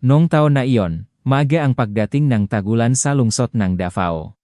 Noong taon na iyon, maaga ang pagdating ng tagulan sa lungsod ng Davao.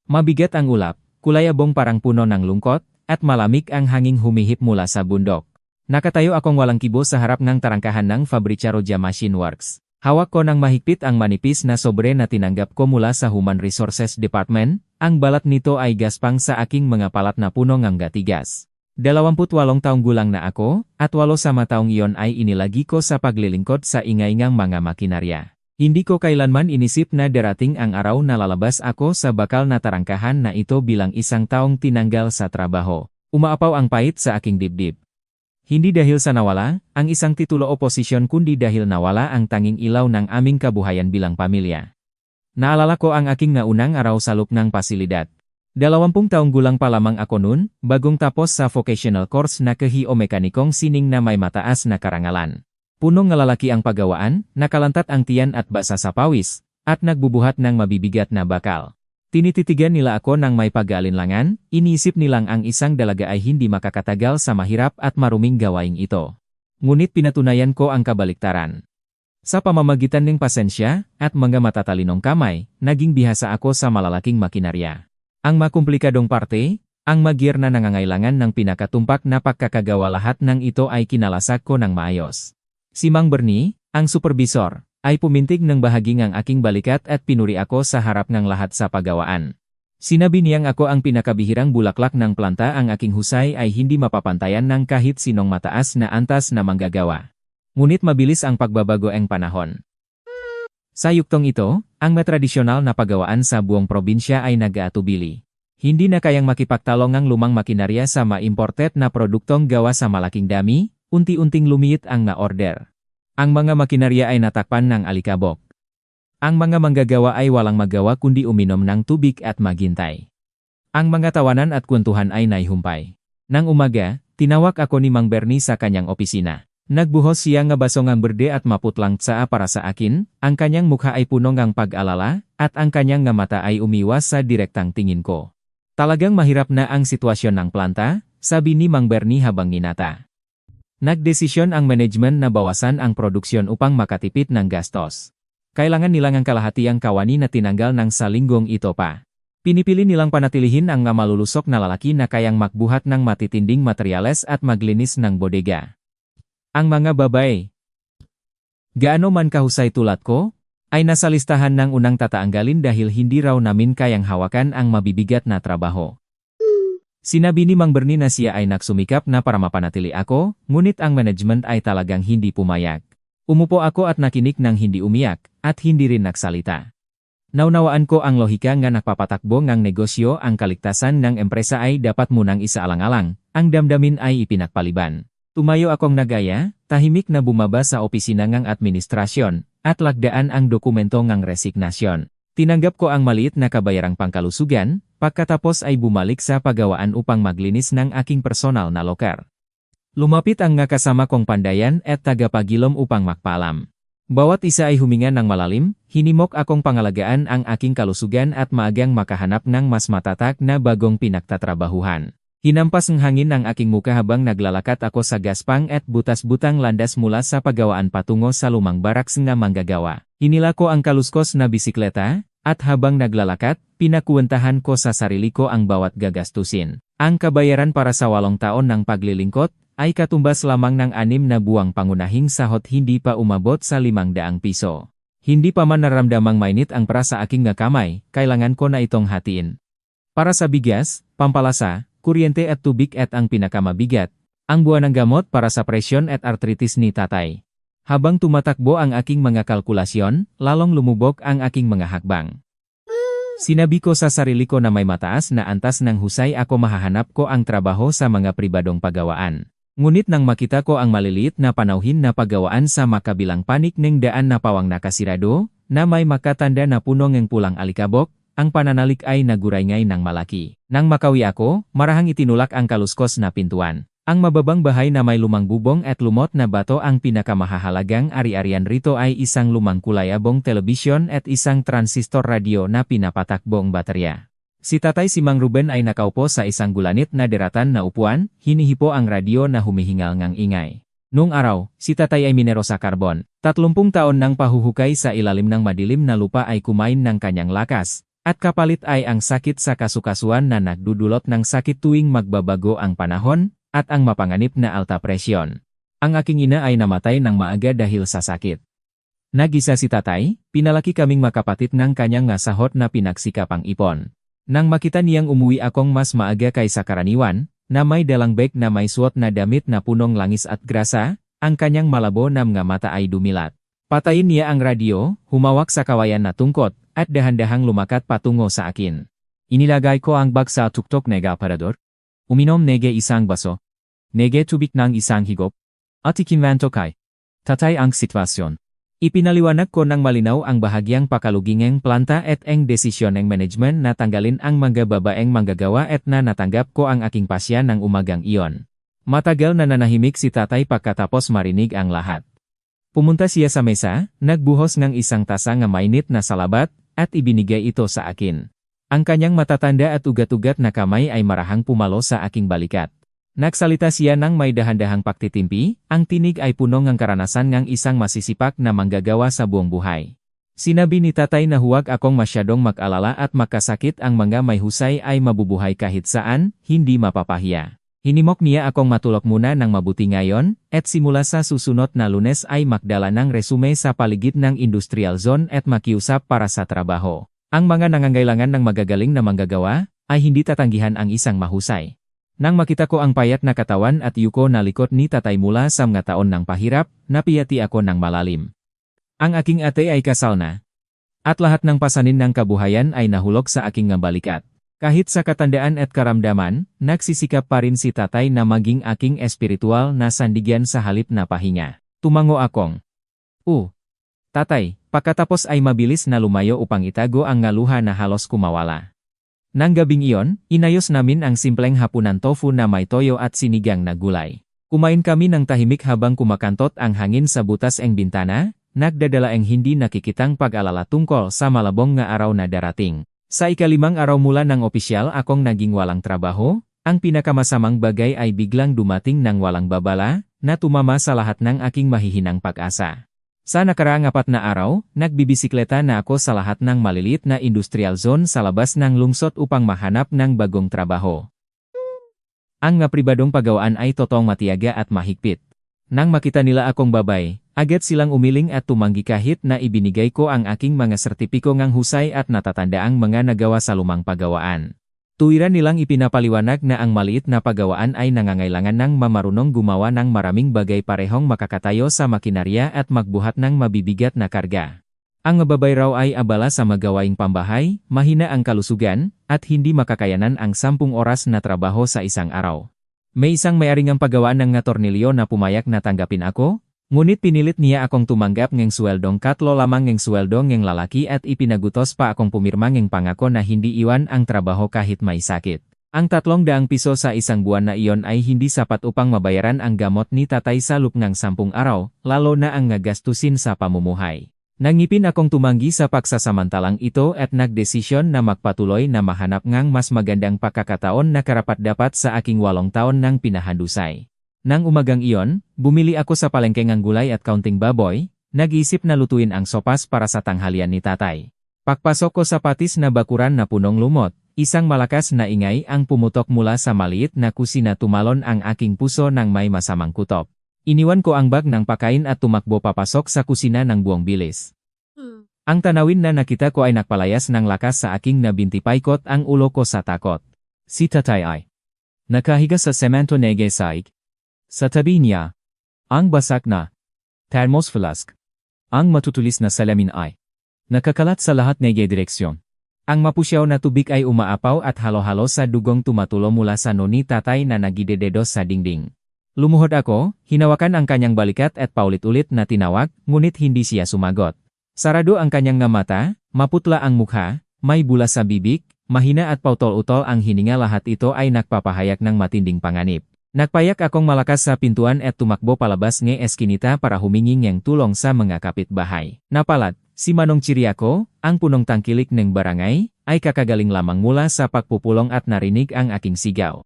Mabigat ang ulap, kulay abong parang puno ng lungkot, at malamig ang hanging humihip mula sa bundok. Nakatayo akong walang kibo sa harap ng tarangkahan ng Fabricaroja Machine Works. Hawak ko ng mahigpit ang manipis na sobre na tinanggap ko mula sa Human Resources Department. Ang balat nito ay gaspang sa aking mga palat na puno ng gatigas. 28 taong gulang na ako, at 8 sa taong iyon ay inilagi ko sa paglilingkod sa ingay-ingang mga makinarya. Hindi ko kailanman inisip na darating ang araw na lalabas ako sa bakal na tarangkahan na ito bilang isang taong tinanggal sa trabaho. Umaapaw ang pait sa aking dibdib. Hindi dahil sa nawala ang isang titulo o posisyon kundi dahil nawala ang tanging ilaw ng aming kabuhayan bilang pamilya. Naalala ko ang aking naunang araw sa loob ng pasilidad. 20 taong gulang pa lamang ako noon, bagong tapos sa vocational course na kehiomekanikong sining na may mataas na karangalan. Punong ngalalaki ang paggawaan, nakalantat ang tiyan at basa sa pawis, at nagbubuhat ng mabibigat na bakal. Tinititigan nila ako ng may pag-aalinlangan, iniisip nilang ang isang dalaga ay hindi makakatagal sa mahirap at maruming gawaing ito. Ngunit pinatunayan ko ang kabaliktaran. Sa pamamagitan ng pasensya at mga matatalinong kamay, naging bihasa ako sa malalaking makinarya. Ang makomplikadong parte, ang magyar na nangangailangan ng pinakatumpak na pagkakagawa lahat ng ito ay kinalasak ko ng maayos. Si Mang Bernie, ang supervisor, ay pumintig ng bahaging ang aking balikat at pinuri ako sa harap ng lahat sa paggawaan. Sinabi niyang ako ang pinakabihirang bulaklak ng planta, ang aking husay ay hindi mapapantayan ng kahit sinong mataas na antas na manggagawa. Ngunit mabilis ang pagbabago ang panahon. Sa yuktong ito, ang matradisyonal na paggawaan sa buong probinsya ay nag-aatubili. Hindi na kayang makipagtalong ang lumang makinarya sa ma-imported na produktong gawa sa malaking dami, unti-unting lumiit ang na-order. Ang mga makinarya ay natakpan ng alikabok. Ang mga manggagawa ay walang magawa kundi uminom ng tubig at maghintay. Ang mga tawanan at kwentuhan ay naihumpay. Nang umaga, tinawag ako ni Mang Bernie sa kanyang opisina. Nagbuhos siya nga baso ngang berde at maputlang tsaa para sa akin, ang kanyang mukha ay puno ngang pag-alala, at ang kanyang nga mata ay umiwas sa direktang tingin ko. Talagang mahirap na ang sitwasyon ng planta, sabi ni Mang Bernie habang ninata. Nagdesisyon ang management na bawasan ang produksyon upang makatipid ng gastos. Kailangan nilang ang kalahatiang kawani na tinanggal ng sa linggong ito pa. Pinipili nilang panatilihin ang nga malulusok na lalaki na kayang magbuhat ng matitinding materyales at maglinis ng bodega. Ang mga babae, gaano man kahusay tulad ko, ay nasa listahan ng unang tataanggalin dahil hindi raw namin kayang hawakan ang mabibigat na trabaho. Sinabi ni Mang Bernie na siya ay nagsumikap na para mapanatili ako, ngunit ang management ay talagang hindi pumayag. Umupo ako at nakinig ng hindi umiyak, at hindi rin nagsalita. Naunawaan ko ang lohika nga nagpapatakbo ngang negosyo, ang kaligtasan ng empresa ay dapat munang isaalang-alang, ang damdamin ay ipinagpaliban. Tumayo akong nagaya, tahimik na bumaba sa opisina ngang administrasyon, at lagdaan ang dokumento ngang resignasyon. Tinanggap ko ang maliit na kabayarang pangkalusugan, pagkatapos ay bumalik sa paggawaan upang maglinis ng aking personal na loker. Lumapit ang nga kasama kong pandayan at tagapagilom upang magpaalam. Bawat isa ay huminga ng malalim, hinimok akong pangalagaan ang aking kalusugan at maagang makahanap ng mas matatak na bagong pinagtatrabahuhan. Hinampas ng hangin ang aking muka habang naglalakat ako sa gaspang at butas-butang landas mula sa paggawaan patungo sa lumang baraks nga manggagawa. Hinila ko ang kaluskos na bisikleta, at habang naglalakad, pinakuwentahan ko sa sarili ko ang bawat gagastusin. Ang kabayaran para sa 8 taon ng paglilingkod ay katumbas lamang ng 6 na buwang pangunahing sahot, hindi pa umabot sa 500 piso. Hindi pa man naramdamang mainit ang para sa aking nga kamay, kailangan ko na itong hatiin. Para sa bigas, pampalasa, kuryente at tubig at ang pinakamabigat, ang buwan ng gamot para sa presyon at artritis ni tatay. Habang tumatakbo ang aking mga kalkulasyon, lalong lumubog ang aking mga hakbang. Sinabi ko sa sarili ko na may mataas na antas ng husay ako, mahahanap ko ang trabaho sa mga pribadong paggawaan. Ngunit nang makita ko ang maliliit na panauhin na paggawaan sa makabilang panik ng daan na pawang nakasirado, na may makatanda na puno ng pulang alikabok, ang pananalik ay nagurayngay ng malaki. Nang makawi ako, marahang itinulak ang kaluskos na pintuan. Ang mababang bahay na may lumang bubong at lumot na bato, ang pinakamahahalagang ari-arian rito ay isang lumang kulayabong telebisyon at isang transistor radio na pinapatakbong baterya. Si tatay, si Mang Ruben, ay nakaupo sa isang gulanit na deratan na upuan, hinihipo ang radio na humihingal ngang ingay. Noong araw, si tatay ay minero sa karbon. 30 taon ng pahuhukay sa ilalim ng madilim na lupa ay kumain ng kanyang lakas. At kapalit ay ang sakit sa kasukasuan na nagdudulot ng sakit tuwing magbabago ang panahon, at ang mapanganib na alta presyon. Ang aking ina ay namatay ng maaga dahil sa sakit. Nag-isa si tatay, pinalaki kaming makapatid ng kanyang ngasahot na pinagsikapang ipon. Nang makita niyang umuwi akong mas maaga kaysa karaniwan, na may dalang bag na may suot na damit na punong langis at grasa, ang kanyang malabo na mga mata ay dumilat. Patayin niya ang radyo, humawak sa kawayan na tungkot, at dahan-dahang lumakat patungo sa akin. Inilagay ko ang bag sa tuktok nega aparador. Uminom nege isang baso. Nege tubig ng isang higop. At ikinwanto kay tatay ang sitwasyon. Ipinaliwanag ko ng malinaw ang bahagyang pakalugingeng planta at ang desisyon ng management na tanggalin ang mga babaeng manggagawa at na natanggap ko ang aking pasya ng umagang iyon. Matagal na nanahimik si tatay pagkatapos marinig ang lahat. Pumunta siya sa mesa, nagbuhos ng isang tasa ng mainit na salabat, at ibinigay ito sa akin. Ang kanyang matatanda at ugat-ugat na kamay ay marahang pumalo sa aking balikat. Nagsalita siya ng may dahan-dahang pagtitimpi, ang tinig ay puno ng karanasan ng isang masisipak na manggagawa sa buong buhay. Sinabi ni tatay na huwag akong masyadong mag-alala at magkasakit, ang mga may husay ay mabubuhay kahit saan, hindi mapapahiya. Hinimok niya akong matulog muna ng mabuti ngayon, at simula sa susunod na Lunes ay magdala ng resume sa paligid ng industrial zone at makiusap para sa trabaho. Ang mga nangangailangan ng magagaling na manggagawa, ay hindi tatanggihan ang isang mahusay. Nang makita ko ang payat na katawan at yuko na likod ni tatay mula sa mga taon ng pahirap, napiyati ako ng malalim. Ang aking ate ay kasal na. At lahat ng pasanin ng kabuhayan ay nahulog sa aking balikat. Kahit sa katandaan at karamdaman, nagsisikap pa rin si tatay na maging aking espiritual na sandigan sa halip na pahinga. Tumango akong, tatay, pagkatapos ay mabilis na lumayo upang itago ang ngaluha na halos kumawala. Nang gabing iyon, inayos namin ang simpleng hapunan tofu na may toyo at sinigang na gulay. Kumain kami ng tahimik habang kumakantot ang hangin sa butas ng bintana, nagdadala ang hindi nakikitang pag-alala tungkol sa malabong nga araw na darating. Sa ika-5 araw mula ng opisyal akong naging walang trabaho, ang pinakamasamang bagay ay biglang dumating ng walang babala, na tumama sa lahat ng aking mahihinang pag-asa. Sa nakaraang 4 na araw, nagbibisikleta na ako sa lahat ng maliliit na industrial zone sa labas ng lungsod upang mahanap ng bagong trabaho. Ang mga pribadong pagawaan ay totoong matiyaga at mahigpit. Nang makita nila akong babay, agad silang umiling at tumanggi kahit na ibinigay ko ang aking mga sertipiko ng husay at natatandaang mga nagawa sa lumang pagawaan. Tuwiran nilang ipinapaliwanag na ang maliit na pagawaan ay nangangailangan ng mamarunong gumawa ng maraming bagay parehong makakatayo sa makinarya at magbuhat ng mabibigat na karga. Ang mababay raw ay abala sa magawaing pambahay, mahina ang kalusugan, at hindi makakayanan ang 10 oras na trabaho sa isang araw. May isang may-aring ang pagawaan ng nga tornilyo na pumayak na tanggapin ako, ngunit pinilit niya akong tumanggap ng sweldong 3 lamang ng sweldo ng lalaki at ipinagutos pa akong pumirma ng pangako na hindi iwan ang trabaho kahit may sakit. Ang 300 piso sa isang buwan na iyon ay hindi sapat upang mabayaran ang gamot ni tatay sa loob ng 10 araw, lalo na ang gastusin sa pamumuhay. Nangipin akong tumanggi sa pagsasamantalang ito at nagdesisyon na magpatuloy na mahanap ng mas magandang pagkakataon na karapat-dapat sa aking 8 taon ng pinahandusay. Nang umagang iyon, bumili ako sa palengke ng gulay at kaunting baboy, nag-isip na lutuin ang sopas para sa tanghalian ni tatay. Pagpasok ko sa patis na bakuran na punong lumot, isang malakas na ingay ang pumutok mula sa maliit na kusina, tumalon ang aking puso ng may masamang kutob. Iniwan ko ang bag ng pakain at tumakbo papasok sa kusina ng buong bilis. Ang tanawin na nakita ko ay nakpalayas ng lakas sa aking nabintipaikot ang ulo ko sa takot. Si tatay ay nakahiga sa semento nege saig. Sa tabi niya, ang basak na thermos flask. Ang matutulis na salamin ay nakakalat sa lahat ng direksyon. Ang mapusyaw na tubig ay umaapaw at halo-halo sa dugong tumatulo mula sa noni tatay na nagidededos sa dingding. Lumuhod ako, hinawakan ang kanyang balikat at paulit-ulit na tinawag, ngunit hindi siya sumagot. Sarado ang kanyang nga mata, maputla ang mukha, may bulas sa bibig, mahina at pautol-utol ang hininga, lahat ito ay nagpapahayag ng matinding panganib. Nagpayak akong malakas sa pintuan at tumakbo palabas ng eskinita para humingi ng tulong sa mga kapitbahay. Napalat, si Manong Chiriaco, ang punong tangkilik ng barangay, ay kakagaling lamang mula sa pagpupulong at narinig ang aking sigaw.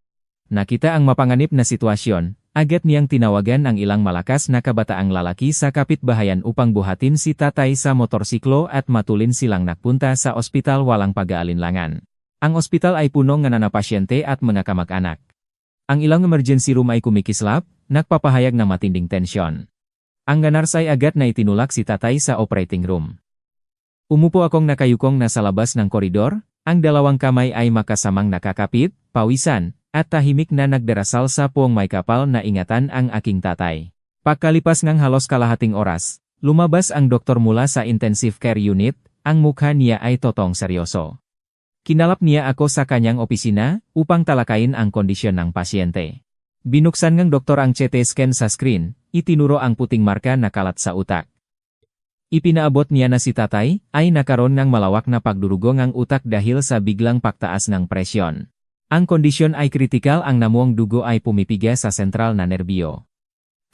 Nakita ang mapanganib na sitwasyon, Agad niyang tinawagan ang ilang malakas na kabataang lalaki sa kapitbahayan upang buhatin si tatay sa motorsiklo at matulin silang nagpunta sa ospital walang pag-aalinlangan. Ang ospital ay puno ng na pasyente at mga kamag-anak. Ang ilang emergency room ay kumikislap, nagpapahayag ng matinding tensyon. Ang ganars ay agad na itinulak si tatay sa operating room. Umupo akong nakayukong nasa labas ng koridor, ang dalawang kamay ay makasamang nakakapit, pawisan, at tahimik na nagdarasal sa puong may kapal na ingatan ang aking tatay. Pagkalipas ng halos kalahating oras, lumabas ang doktor mula sa intensive care unit, ang mukha niya ay totong seryoso. Kinalap niya ako sa kanyang opisina upang talakayin ang kondisyon ng pasyente. Binuksan ng doktor ang CT scan sa screen, itinuro ang puting marka na kalat sa utak. Ipinaabot niya na si tatay ay nakaroon ng malawak na pagdurugo ng utak dahil sa biglang pagtaas ng presyon. Ang kondisyon ay kritikal, ang namuong dugo ay pumipiga sa sentral na nerbio.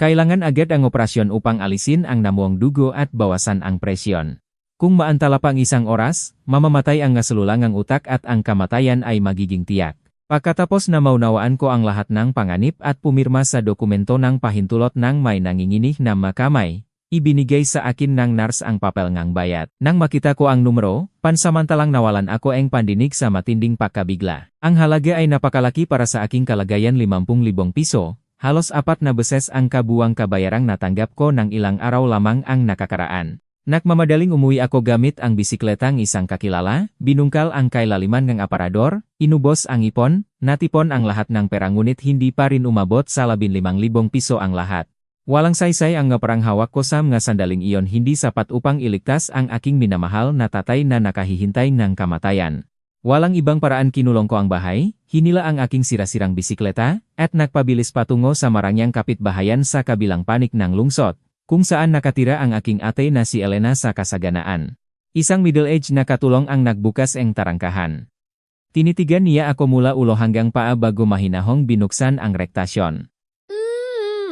Kailangan agad ang operasyon upang alisin ang namuong dugo at bawasan ang presyon. Kung maantala pang isang oras, mamamatay ang nasululang utak at ang kamatayan ay magiging tiyak. Pagkatapos na maunawaan ko ang lahat ng panganib at pumirma sa dokumento ng pahintulot ng may nanginginig na makamay, ibinigay sa akin ng nurse ang papel ng bayad. Nang makita ko ang numero, pansamantalang nawalan ako ang pandinig sa matinding pagkabigla. Ang halaga ay napakalaki para sa aking kalagayan, 50,000 piso, halos 4 na beses ang kabuwang kabayarang natanggap ko ng ilang araw lamang ang nakakaraan. Nagmamadaling umuwi ako gamit ang bisikletang isang kakilala, binungkal ang kailaliman ng aparador, inubos ang ipon, natipon ang lahat ng pera ngunit hindi pa rin umabot sa 15,000 piso ang lahat. Walang saysay ang parang hawak ko sa mga sandaling iyon, hindi sapat upang iligtas ang aking minamahal na tatay na nakahihintay ng kamatayan. Walang ibang paraan, kinulong ko ang bahay, hinila ang aking sirasirang bisikleta, at nagpabilis patungo sa marangyang kapitbahayan sa kabilang panig ng lungsod, kung saan nakatira ang aking ate na si Elena sa kasaganaan. Isang middle-aged na katulong ang nagbukas ang tarangkahan. Tinitigan niya ako mula ulo hanggang paa bago mahinahong binuksan ang rektasyon.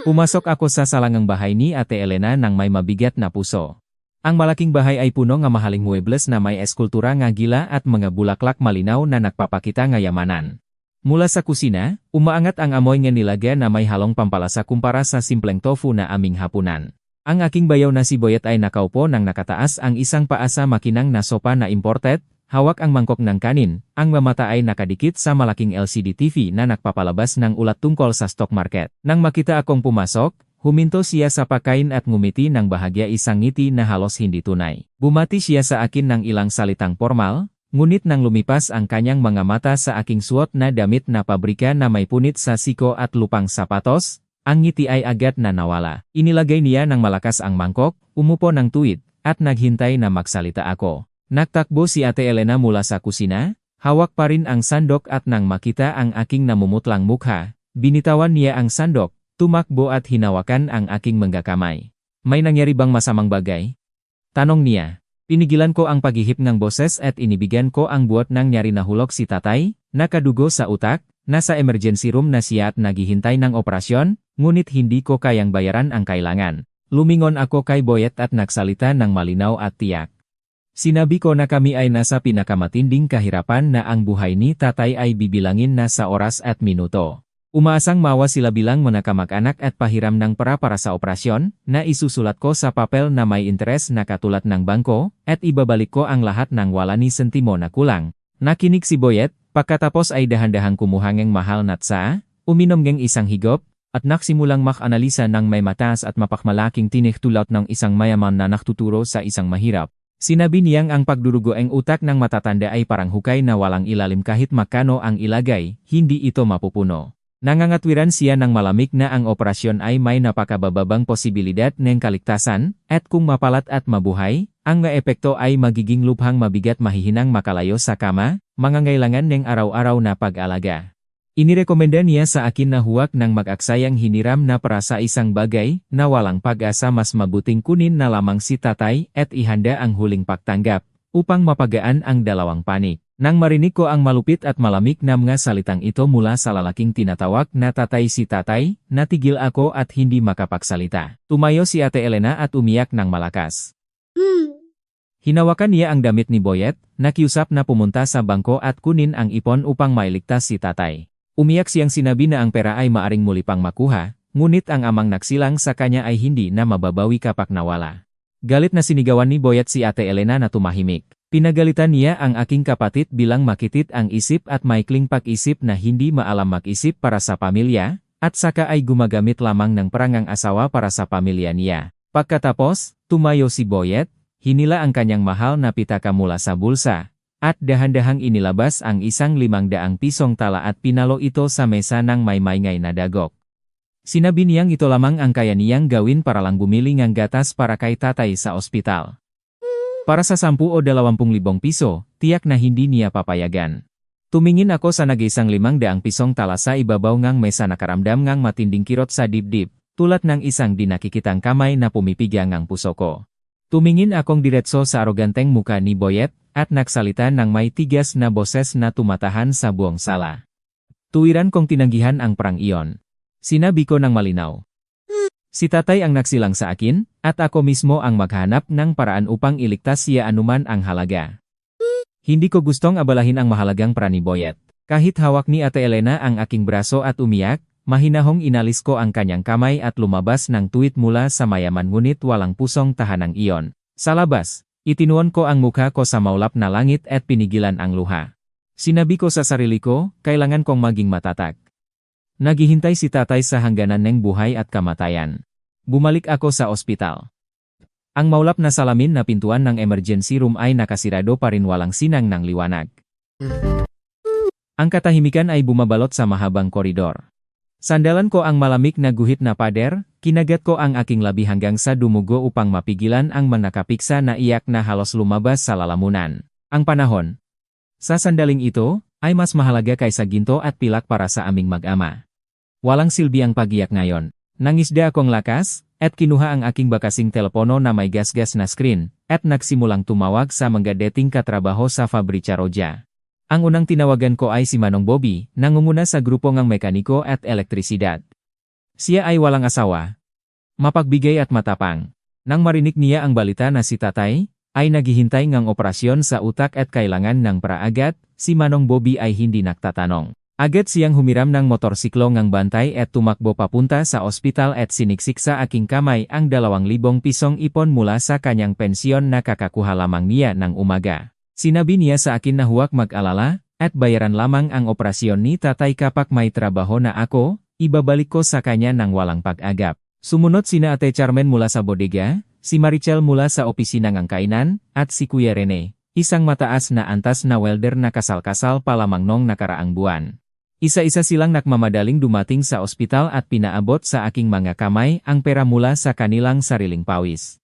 Pumasok ako sa salangang bahay ni Ate Elena nang may mabigat na puso. Ang malaking bahay ay puno ng mahaling muebles na may eskultura nga gila at mga bulaklak malinaw na nagpapakita ng yamanan. Mula sa kusina, umaangat ang amoy ng nilaga na may halong pampalasa kumpara sa simpleng tofu na aming hapunan. Ang aking bayaw na si Boyet ay nakaupo nang nakataas ang isang paa sa makinang na sopa na imported, hawak ang mangkok ng kanin, ang mamata ay nakadikit sa malaking LCD TV na nagpapalabas ng ulat tungkol sa stock market. Nang makita akong pumasok, huminto siya sa pagkain at ngumiti ng bahagya, isang ngiti na halos hindi tunay. Bumati siya sa akin ng ilang salitang formal, ngunit nang lumipas ang kanyang mga mata sa aking suot na damit na pabrika na may punit sa siko at lupang sapatos, ang ngiti ay agad na nawala. Inilagay niya ng malakas ang mangkok, umupo ng tuwid, at naghintay na magsalita ako. Nagtakbo si Ate Elena mula sa kusina, hawak pa rin ang sandok at nang makita ang aking namumutlang mukha, binitawan niya ang sandok, tumakbo at hinawakan ang aking manggakamay. May nangyari bang masamang bagay? Tanong niya. Pinigilan ko ang paghihip ng boses at inibigyan ko ang buot ng nyari na hulog si tatay, nakadugo sa utak, nasa emergency room na siya at naghihintay ng operasyon, ngunit hindi ko kayang bayaran ang kailangan. Lumingon ako kay Boyet at nagsalita ng malinaw at tiyak. Sinabi ko na kami ay nasa pinakamatinding kahirapan na ang buhay ni tatay ay bibilangin na sa oras at minuto. Umaasang mawa sila bilang mga kamag-anak at pahiram ng pera para sa operasyon, na isusulat ko sa papel na may interes na katulad ng bangko, at ibabalik ko ang lahat ng wala ni sentimo na kulang. Nakinig si Boyet, pagkatapos ay dahan-dahang kumuha ng mahal na tsa, uminom ng isang higop, at nagsimulang mak-analisa ng may mataas at mapakmalaking tinik tulad ng isang mayaman na nakuturo sa isang mahirap. Sinabi niyang ang pagdurugo ang utak ng matatanda ay parang hukay na walang ilalim, kahit makano ang ilagay, hindi ito mapupuno. Nangangatwiran siya ng malamig na ang operasyon ay may napakabababang posibilidad ng kaligtasan, at kung mapalat at mabuhay, ang epekto ay magiging lubhang mabigat, mahihinang makalayo sa kama, mangangailangan ng araw-araw na pag-alaga. Inirekomenda niya sa akin na huwag nang mag-aksayang hiniram na para sa isang bagay na walang pag-asa, mas mabuting kunin na lamang si tatay at ihanda ang huling pagtanggap, upang mapagaan ang dalawang panig. Nang marinig ko ang malupit at malamig na mga salitang ito mula sa lalaking tinatawag na tatay si tatay, natigil ako at hindi makapagsalita. Tumayo si Ate Elena at umiyak ng malakas. Hinawakan niya ang damit ni Boyet, nakiusap na pumunta sa bangko at kunin ang ipon upang mailigtas si tatay. Umiyak siyang sinabi na ang pera ay maaring muli pang makuha, ngunit ang amang nagsilang sa kanya ay hindi na mababawi kapak nawala. Galit na sinigawan ni Boyet si Ate Elena na tumahimik. Pinagalitan niya ang aking kapatid bilang makitit ang isip at maikling pag-isip na hindi maalam mag-isip para sa pamilya, at saka ay gumagamit lamang ng parangang asawa para sa pamilya niya. Pagkatapos, tumayo si Boyet, hinila ang kanyang mahal na pitaka mula sa bulsa, at dahan-dahang inilabas ang isang 500 pisong tala at pinalo ito sa mesa ng may maingay na dagok. Sinabi niyang ito lamang ang kaya niyang gawin para lang bumili ng gatas para kay tatay sa ospital. Para sa 10 o 20,000 piso, tiyak na hindi niya papayagan. Tumingin ako sa nagisang 500 pisong tala sa ibabaw ngang mesa nakaramdam ngang matinding kirot sa dibdib, tulad ng isang di nakikitang kamay na pumipigya ngang puso ko. Tumingin akong diretso sa aroganteng muka ni Boyet, at nagsalita ng may tigas na boses na tumatahan sa buong sala. Tuwiran kong tinanggihan ang perang iyon. Sinabi ko ng malinaw. Si tatay ang nagsilang sa akin, at ako mismo ang maghanap ng paraan upang iligtas siya anuman ang halaga. Hindi ko gustong abalahin ang mahalagang pera ni Boyet. Kahit hawak ni Ate Elena ang aking braso at umiyak, mahinahong inalis ko ang kanyang kamay at lumabas ng tuwid mula sa mayaman ngunit walang pusong tahanang iyon. Sa labas, itinuon ko ang mukha ko sa maulap na langit at pinigilan ang luha. Sinabi ko sa sarili ko, kailangan kong maging matatag. Naghihintay si tatay sa hangganan ng buhay at kamatayan. Bumalik ako sa ospital. Ang maulap na salamin na pintuan ng emergency room ay nakasirado pa rin walang sinang ng liwanag. Ang katahimikan ay bumabalot sa mahabang koridor. Sandalan ko ang malamig na guhit na pader, kinagat ko ang aking labi hanggang sa dumugo upang mapigilan ang manakapiksa na iyak na halos lumabas sa lalamunan. Ang panahon. Sa sandaling ito, ay mas mahalaga kaysa ginto at pilak para sa aming mag-ama. Walang silbi ang pag-iyak ngayon. Nangisda akong lakas, at kinuha ang aking bakasing telepono na may gas-gas na screen, at nagsimulang tumawag sa mga dating katrabaho sa Fabrica Roja. Ang unang tinawagan ko ay si Manong Bobby, nangunguna sa grupo ng mekaniko at elektrisidad. Siya ay walang asawa, mapagbigay at matapang. Nang marinig niya ang balita na si tatay ay naghihintay ng operasyon sa utak at kailangan ng praagad, si Manong Bobby ay hindi nagtatanong. Agad siyang humiram ng motorsiklo ngang bantay at tumakbo papunta sa ospital at siniksik sa aking kamay ang 2,000 pisong ipon mula sa kanyang pensyon na kakakuha lamang niya ng umaga. Sinabi niya sa akin na huwag mag-alala, at bayaran lamang ang operasyon ni tatay kapag may trabaho na ako, ibabalik ko sa kanya ng walang pag-agap. Sumunod sina Ate Carmen mula sa bodega, si Marichel mula sa opisina ng kainan, at si Kuya Rene, isang mataas na antas na welder na kasal-kasal pa lamang nong nakaraang buwan. Isa-isa silang nagmamadaling dumating sa ospital at pinaabot sa aking mga kamay ang pera mula sa kanilang sariling pawis.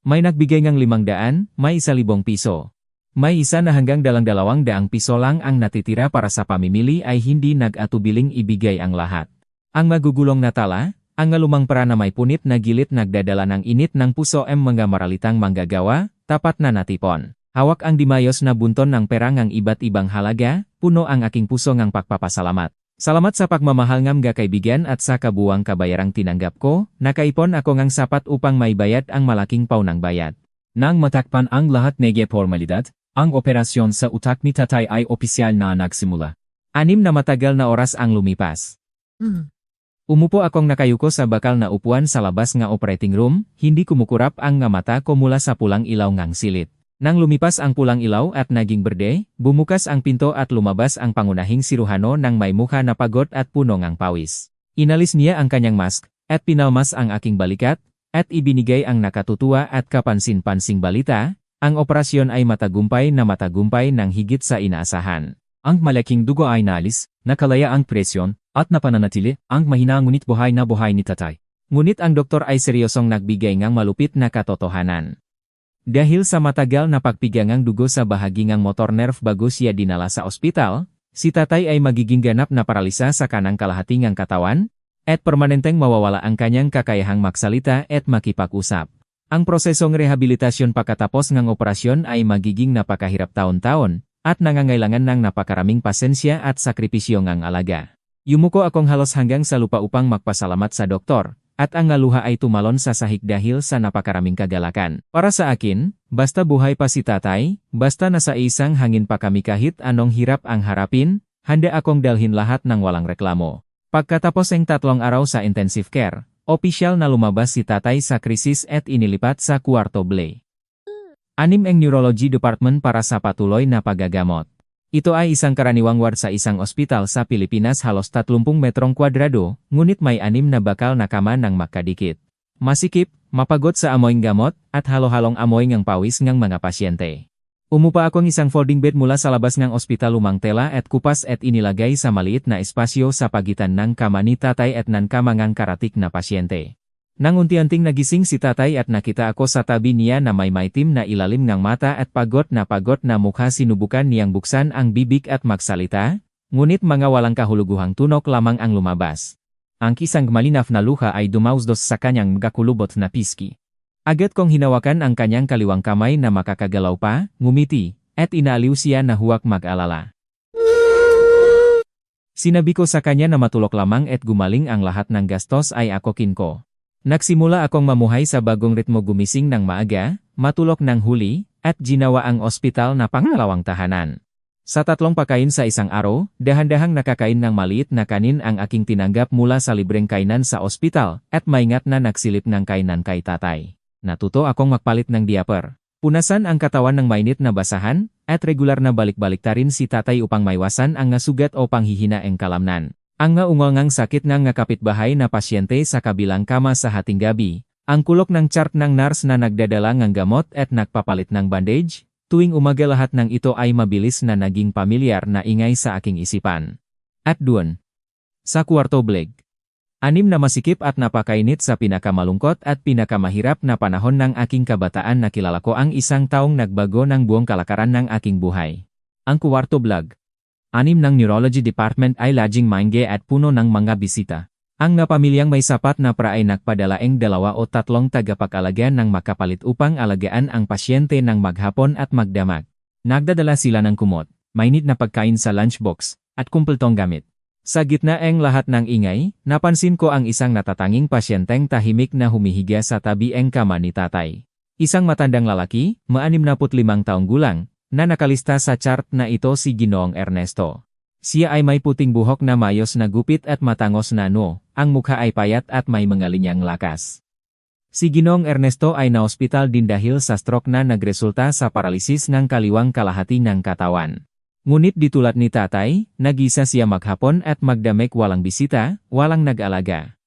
May nagbigay ng 500, may 1,000 piso. May isa na hanggang 200 piso lang ang natitira para sa pamimili ay hindi nag-atubiling ibigay ang lahat. Ang magugulong na tala, ang ngalumang pera na may punit na gilit nagdadala ng init ng puso mga maralitang manggagawa, tapat na natipon. Hawak ang dimayos na bunton ng pera ng iba't ibang halaga, puno ang aking puso ng pagpapasalamat. Salamat sa pagmamahal ng mga kaibigan at sa kabuwang kabayarang tinanggap ko, nakaipon ako ng sapat upang may bayad ang malaking paunang bayad. Nang matakpan ang lahat ng formalidad, ang operasyon sa utak ni tatay ay opisyal na nagsimula. 6 na matagal na oras ang lumipas. Umupo akong nakayuko sa bakal na upuan sa labas ng operating room, hindi kumukurap ang nga mata ko mula sa pulang ilaw ngang silit. Nang lumipas ang pulang ilaw at naging berde, bumukas ang pinto at lumabas ang pangunahing siruhano ng may mukha na pagod at puno ng pawis. Inalis niya ang kanyang mask, at pinalmas ang aking balikat, at ibinigay ang nakatutuwa at kapansin-pansing balita, ang operasyon ay matagumpay ng higit sa inaasahan. Ang malaking dugo ay naalis, nakalaya ang presyon, at napananatili ang mahina ngunit buhay na buhay ni tatay. Ngunit ang doktor ay seryosong nagbigay ng malupit na katotohanan. Dahil sa matagal na pagpigangang dugo sa bahagi ng motor nerve bago siya dinala sa ospital, si tatay ay magiging ganap na paralisa sa kanang kalahati ng katawan, at permanenteng mawawala ang kanyang kakayahang magsalita at makipag-usap. Ang prosesong rehabilitasyon pagkatapos ng operasyon ay magiging napakahirap taon-taon, at nangangailangan ng napakaraming pasensya at sakripisyo ng alaga. Yumuko akong halos hanggang sa lupa upang magpasalamat sa doktor, at ang luha ay tumalon sa sahig dahil sa napakaraming kagalakan. Para sa akin, basta buhay pa si tatay, basta nasa isang hangin pa kami kahit anong hirap ang harapin, handa akong dalhin lahat ng walang reklamo. Pagkatapos ang 3 araw sa intensive care, opisyal na lumabas si tatay sa krisis at inilipat sa Kwarto Blay. 6 ang neurology department para sa patuloy na paggagamot. Ito ay isang karaniwang ward sa isang ospital sa Pilipinas, halos 30 metrong kwadrado, ngunit may 6 na bakal na kama ng makadikit. Masikip, mapagod sa amoy ng gamot, at halo-halong amoy ng pawis ng mga pasyente. Umupa akong isang folding bed mula sa labas ng ospital, lumang tela at kupas at inilagay sa maliit na espasyo sa pagitan ng kama ni tatay at ng kamangang karatik na pasyente. Nang unti-unting nagising si tatay at nakita ako sa tabi niya na may maitim na ilalim ng mata at pagod na mukha, sinubukan niyang buksan ang bibig at magsalita, ngunit mga walang kahuluguhang tunok lamang ang lumabas. Ang isang malinaf na luha ay dumausdos sa kanyang magakulubot na piski. Agad kong hinawakan ang kanyang kaliwang kamay na makakagalaw pa, ngumiti, at inaaliw siya na huwag mag-alala. Sinabi ko sa kanya na matulog lamang at gumaling ang lahat ng gastos ay akokin ko. Nagsimula akong mamuhay sa bagong ritmo, gumising ng maaga, matulog ng huli, at ginawa ang ospital na pangalawang tahanan. Sa 3 pagkain sa isang araw, dahan-dahang nakakain ng maliit na kanin ang aking tinanggap mula sa libreng kainan sa ospital, at maingat na nagsilip ng kainan kay tatay. Natuto akong magpalit ng diaper. Punasan ang katawan ng mainit na basahan, at regular na balik-baliktarin si tatay upang maiwasan ang ngasugat o panghihina ang kalamnan. Ang ngaungol sakit ng kapitbahay na pasyente sa kabilang kama sa hating gabi, ang kulok ng chart ng nurse na nagdadala ng gamot at nagpapalit ng bandage, tuwing umaga lahat ng ito ay mabilis na naging pamilyar na ingay sa aking isipan. At doon, sa Kwarto Blay, 6 na masikip at napakainit sa pinakamalungkot at pinakamahirap na panahon ng aking kabataan, nakilala ko ang isang taong nagbago ng buong kalakaran ng aking buhay. Ang Kwarto Blay, 6 ng neurology department ay laging maingay at puno ng mga bisita. Ang pamilyang may sapat na pra ay nagpadalaeng 2 o 3 tagapag-alaga ng makapalit upang alagaan ang pasyente ng maghapon at magdamag. Nagdadala sila ng kumot, mainit na pagkain sa lunchbox, at kumpletong gamit. Sa gitna ng lahat ng ingay, napansin ko ang isang natatanging pasyenteng tahimik na humihiga sa tabi ng kama ni tatay. Isang matandang lalaki, 65 taong gulang, na nakalista sa chart na ito si Ginoong Ernesto. Siya ay may puting buhok na mayos na gupit at matangos na noo, ang mukha ay payat at may mga linyang lakas. Si Ginoong Ernesto ay naospital din dahil sa stroke na nagresulta sa paralisis ng kaliwang kalahati ng katawan. Ngunit ditulad ni tatay, nag-isa siya maghapon at magdamag, walang bisita, walang nag-alaga.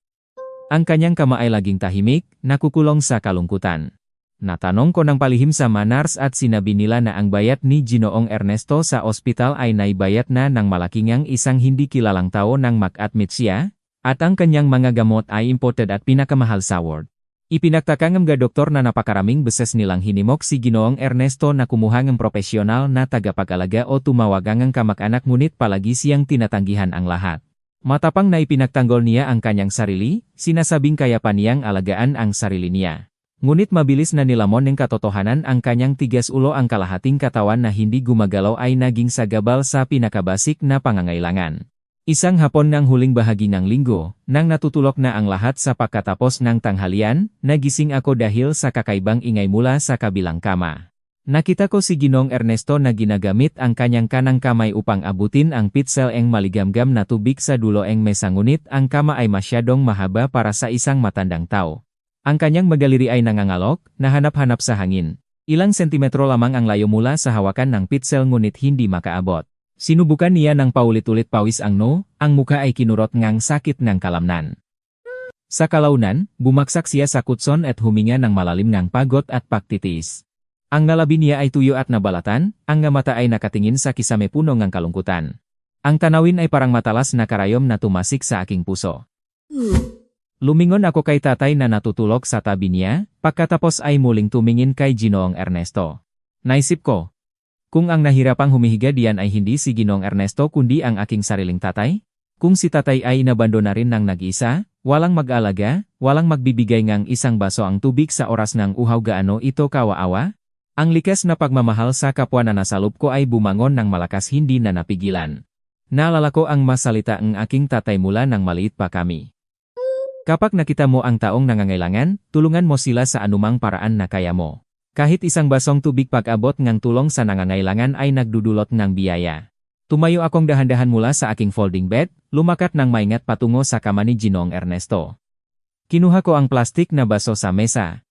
Ang kanyang kama ay laging tahimik, nakukulong sa kalungkutan. Natanong ko ng palihim sa manars at sinabi nila na ang bayad ni Ginoong Ernesto sa ospital ay naibayad na ng malaking isang hindi kilalang tao nang mag-admit siya, at ang kanyang mga gamot ay imported at pinakamahal sa ward. Ipinagtaka ng mga doktor na napakaraming beses nilang hinimok si Ginoong Ernesto na kumuha ng profesional na tagapag-alaga o tumawag ang kamag-anak, ngunit palagi siyang tinatanggihan ang lahat. Matapang na ipinagtanggol niya ang kanyang sarili, sinasabing kaya pa niyang alagaan ang sarili niya. Ngunit mabilis na nilamon ng katotohanan ang kanyang tigas ulo, ang kalahating katawan na hindi gumagalaw ay naging sagabal sa pinakabasik na pangangailangan. Isang hapon ng huling bahagi ng linggo, nang natutulog na ang lahat sa pagkatapos ng tanghalian, nagising ako dahil sa kakaibang ingay mula sa kabilang kama. Nakita ko si Ginoong Ernesto na ginagamit ang kanyang kanang kamay upang abutin ang pitzel ng maligamgam na tubig sa dulo ng mesa, ngunit ang kama ay masyadong mahaba para sa isang matandang tao. Ang kanyang magaliri ay nangangalok, nahanap-hanap sa hangin. Ilang sentimetro lamang ang layo mula sa hawakan ng pitzel, ngunit hindi makaabot. Sinubukan niya ng paulit-ulit, pawis ang noo, ang mukha ay kinurot ngang sakit ng kalamnan. Sa kalaunan, bumaksak siya sa kutson at huminga ng malalim ng pagod at pagtitiis. Ang nalabi niya ay tuyo at nabalatan, ang mata ay nakatingin sa kisame puno ng kalungkutan. Ang tanawin ay parang matalas na karayom na tumasik sa aking puso. Lumingon ako kay tatay na natutulog sa tabi niya, pagkatapos ay muling tumingin kay Ginoong Ernesto. Naisip ko, kung ang nahirapang humihiga diyan ay hindi si Ginoong Ernesto kundi ang aking sariling tatay? Kung si tatay ay inabando na rin ng nag-isa, walang mag-alaga, walang magbibigay ng isang baso ang tubig sa oras ng uhaw, gaano ito kawaawa? Ang likas na pagmamahal sa kapwa na nasa loob ko ay bumangon ng malakas, hindi na napigilan. Naalala ko ang masalita ng aking tatay mula nang maliit pa kami. Kapag nakita mo ang taong nangangailangan, tulungan mo sila sa anumang paraan na kaya mo. Kahit isang basong tubig pag-abot ng tulong sa nangangailangan ay nagdudulot ng biyaya. Tumayo akong dahan-dahan mula sa aking folding bed, lumakat ng maingat patungo sa kama ni Ginoong Ernesto. Kinuha ko ang plastik na baso sa mesa.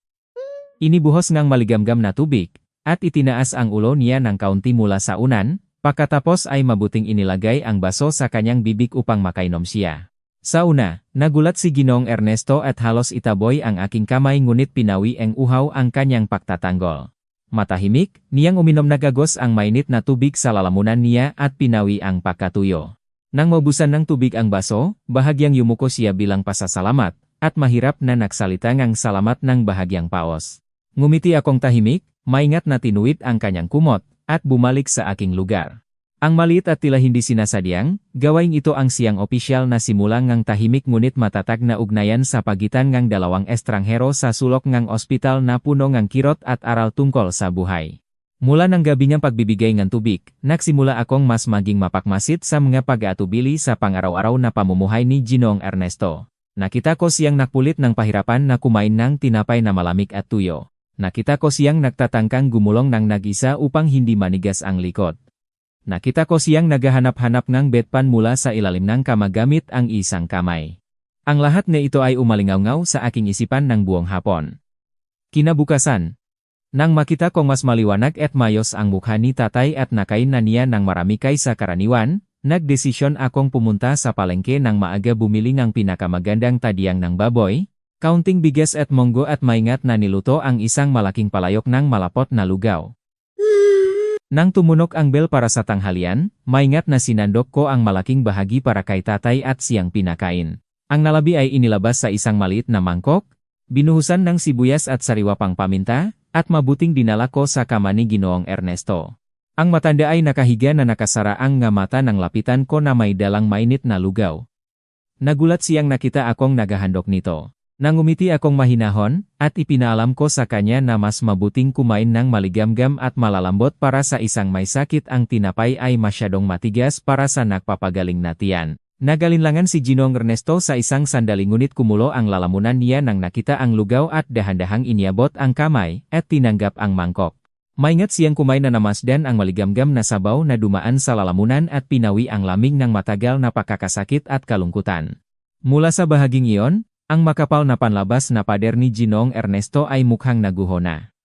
Inibuhos ng maligamgam na tubig, at itinaas ang ulo niya ng kaunti mula sa unan, pagkatapos ay mabuting inilagay ang baso sa kanyang bibig upang makainom siya. Sa una, nagulat si Ginoong Ernesto at halos itaboy ang aking kamay ngunit pinawi ang uhaw ang kanyang pagtatanggol. Matahimik, niyang uminom na gagos ang mainit na tubig sa lalamunan niya at pinawi ang pagkatuyo. Nang maubusan ng tubig ang baso, bahagyang yumuko siya bilang pasasalamat, at mahirap na nagsalita ngang salamat ng bahagyang paos. Ngumiti akong tahimik, maingat na tinuwid ang kanyang kumot, at bumalik sa aking lugar. Ang maliit at tila hindi sinasadyang, gawain ito ang siyang opisyal na simula ngang tahimik ngunit matatag na ugnayan sa pagitan ngang dalawang estranghero sa sulok ngang ospital na puno ngang kirot at aral tungkol sa buhay. Mula ng gabi niyang pagbibigay ng tubig, nagsimula akong mas maging mapakmasit sa mga pag-aatubili sa pang-araw-araw na pamumuhay ni Ginoong Ernesto. Nakita ko siyang nakulit ng pahirapan na kumain ng tinapay na malamig at tuyo. Nakita ko siyang nagtatangkang gumulong ng nag-isa upang hindi manigas ang likod. Nakita ko siyang naghahanap-hanap ng bedpan mula sa ilalim ng kama gamit ang isang kamay. Ang lahat na ito ay umalingaw-ngaw sa aking isipan ng buong hapon. Kinabukasan, nang makita kong mas maliwanag at mayos ang mukha ni tatay at nakain na niya ng marami kaysa karaniwan, nagdesisyon akong pumunta sa palengke ng maaga bumili ng pinakamagandang tadiang ng baboy, kaunting bigas at monggo at maingat na niluto ang isang malaking palayok ng malapot na lugaw. Nang tumunok ang bell para sa tanghalian, maingat na sinandok ko ang malaking bahagi para kay tatay at siyang pinakain. Ang nalabi ay inilabas sa isang maliit na mangkok, binuhusan ng sibuyas at sariwa pang paminta, at mabuting dinala ko sa kama ni Ginoong Ernesto. Ang matanda ay nakahiga na nakasara ang nga mata ng lapitan ko na may dalang mainit na lugaw. Nagulat siyang nakita akong naghahandok nito. Nangumiti akong mahinahon, at ipinaalam ko sa kanya na mas mabuting kumain ng maligamgam at malalambot para sa isang may sakit ang tinapay ay masyadong matigas para sa nagpapagaling na tiyan. Nagalinlangan si Ginoong Ernesto sa isang sandali ngunit kumulo ang lalamunan niya nang nakita ang lugaw at dahan-dahang iniabot ang kamay at tinanggap ang mangkok. Maingat siyang kumain na namasdan ang maligamgam na sabaw na dumaan sa lalamunan at pinawi ang lamig ng matagal na pagkakasakit at kalungkutan. Mula sa bahaging iyon, ang makapal na panlabas na pader ni Ginoong Ernesto ay mukhang naguho na.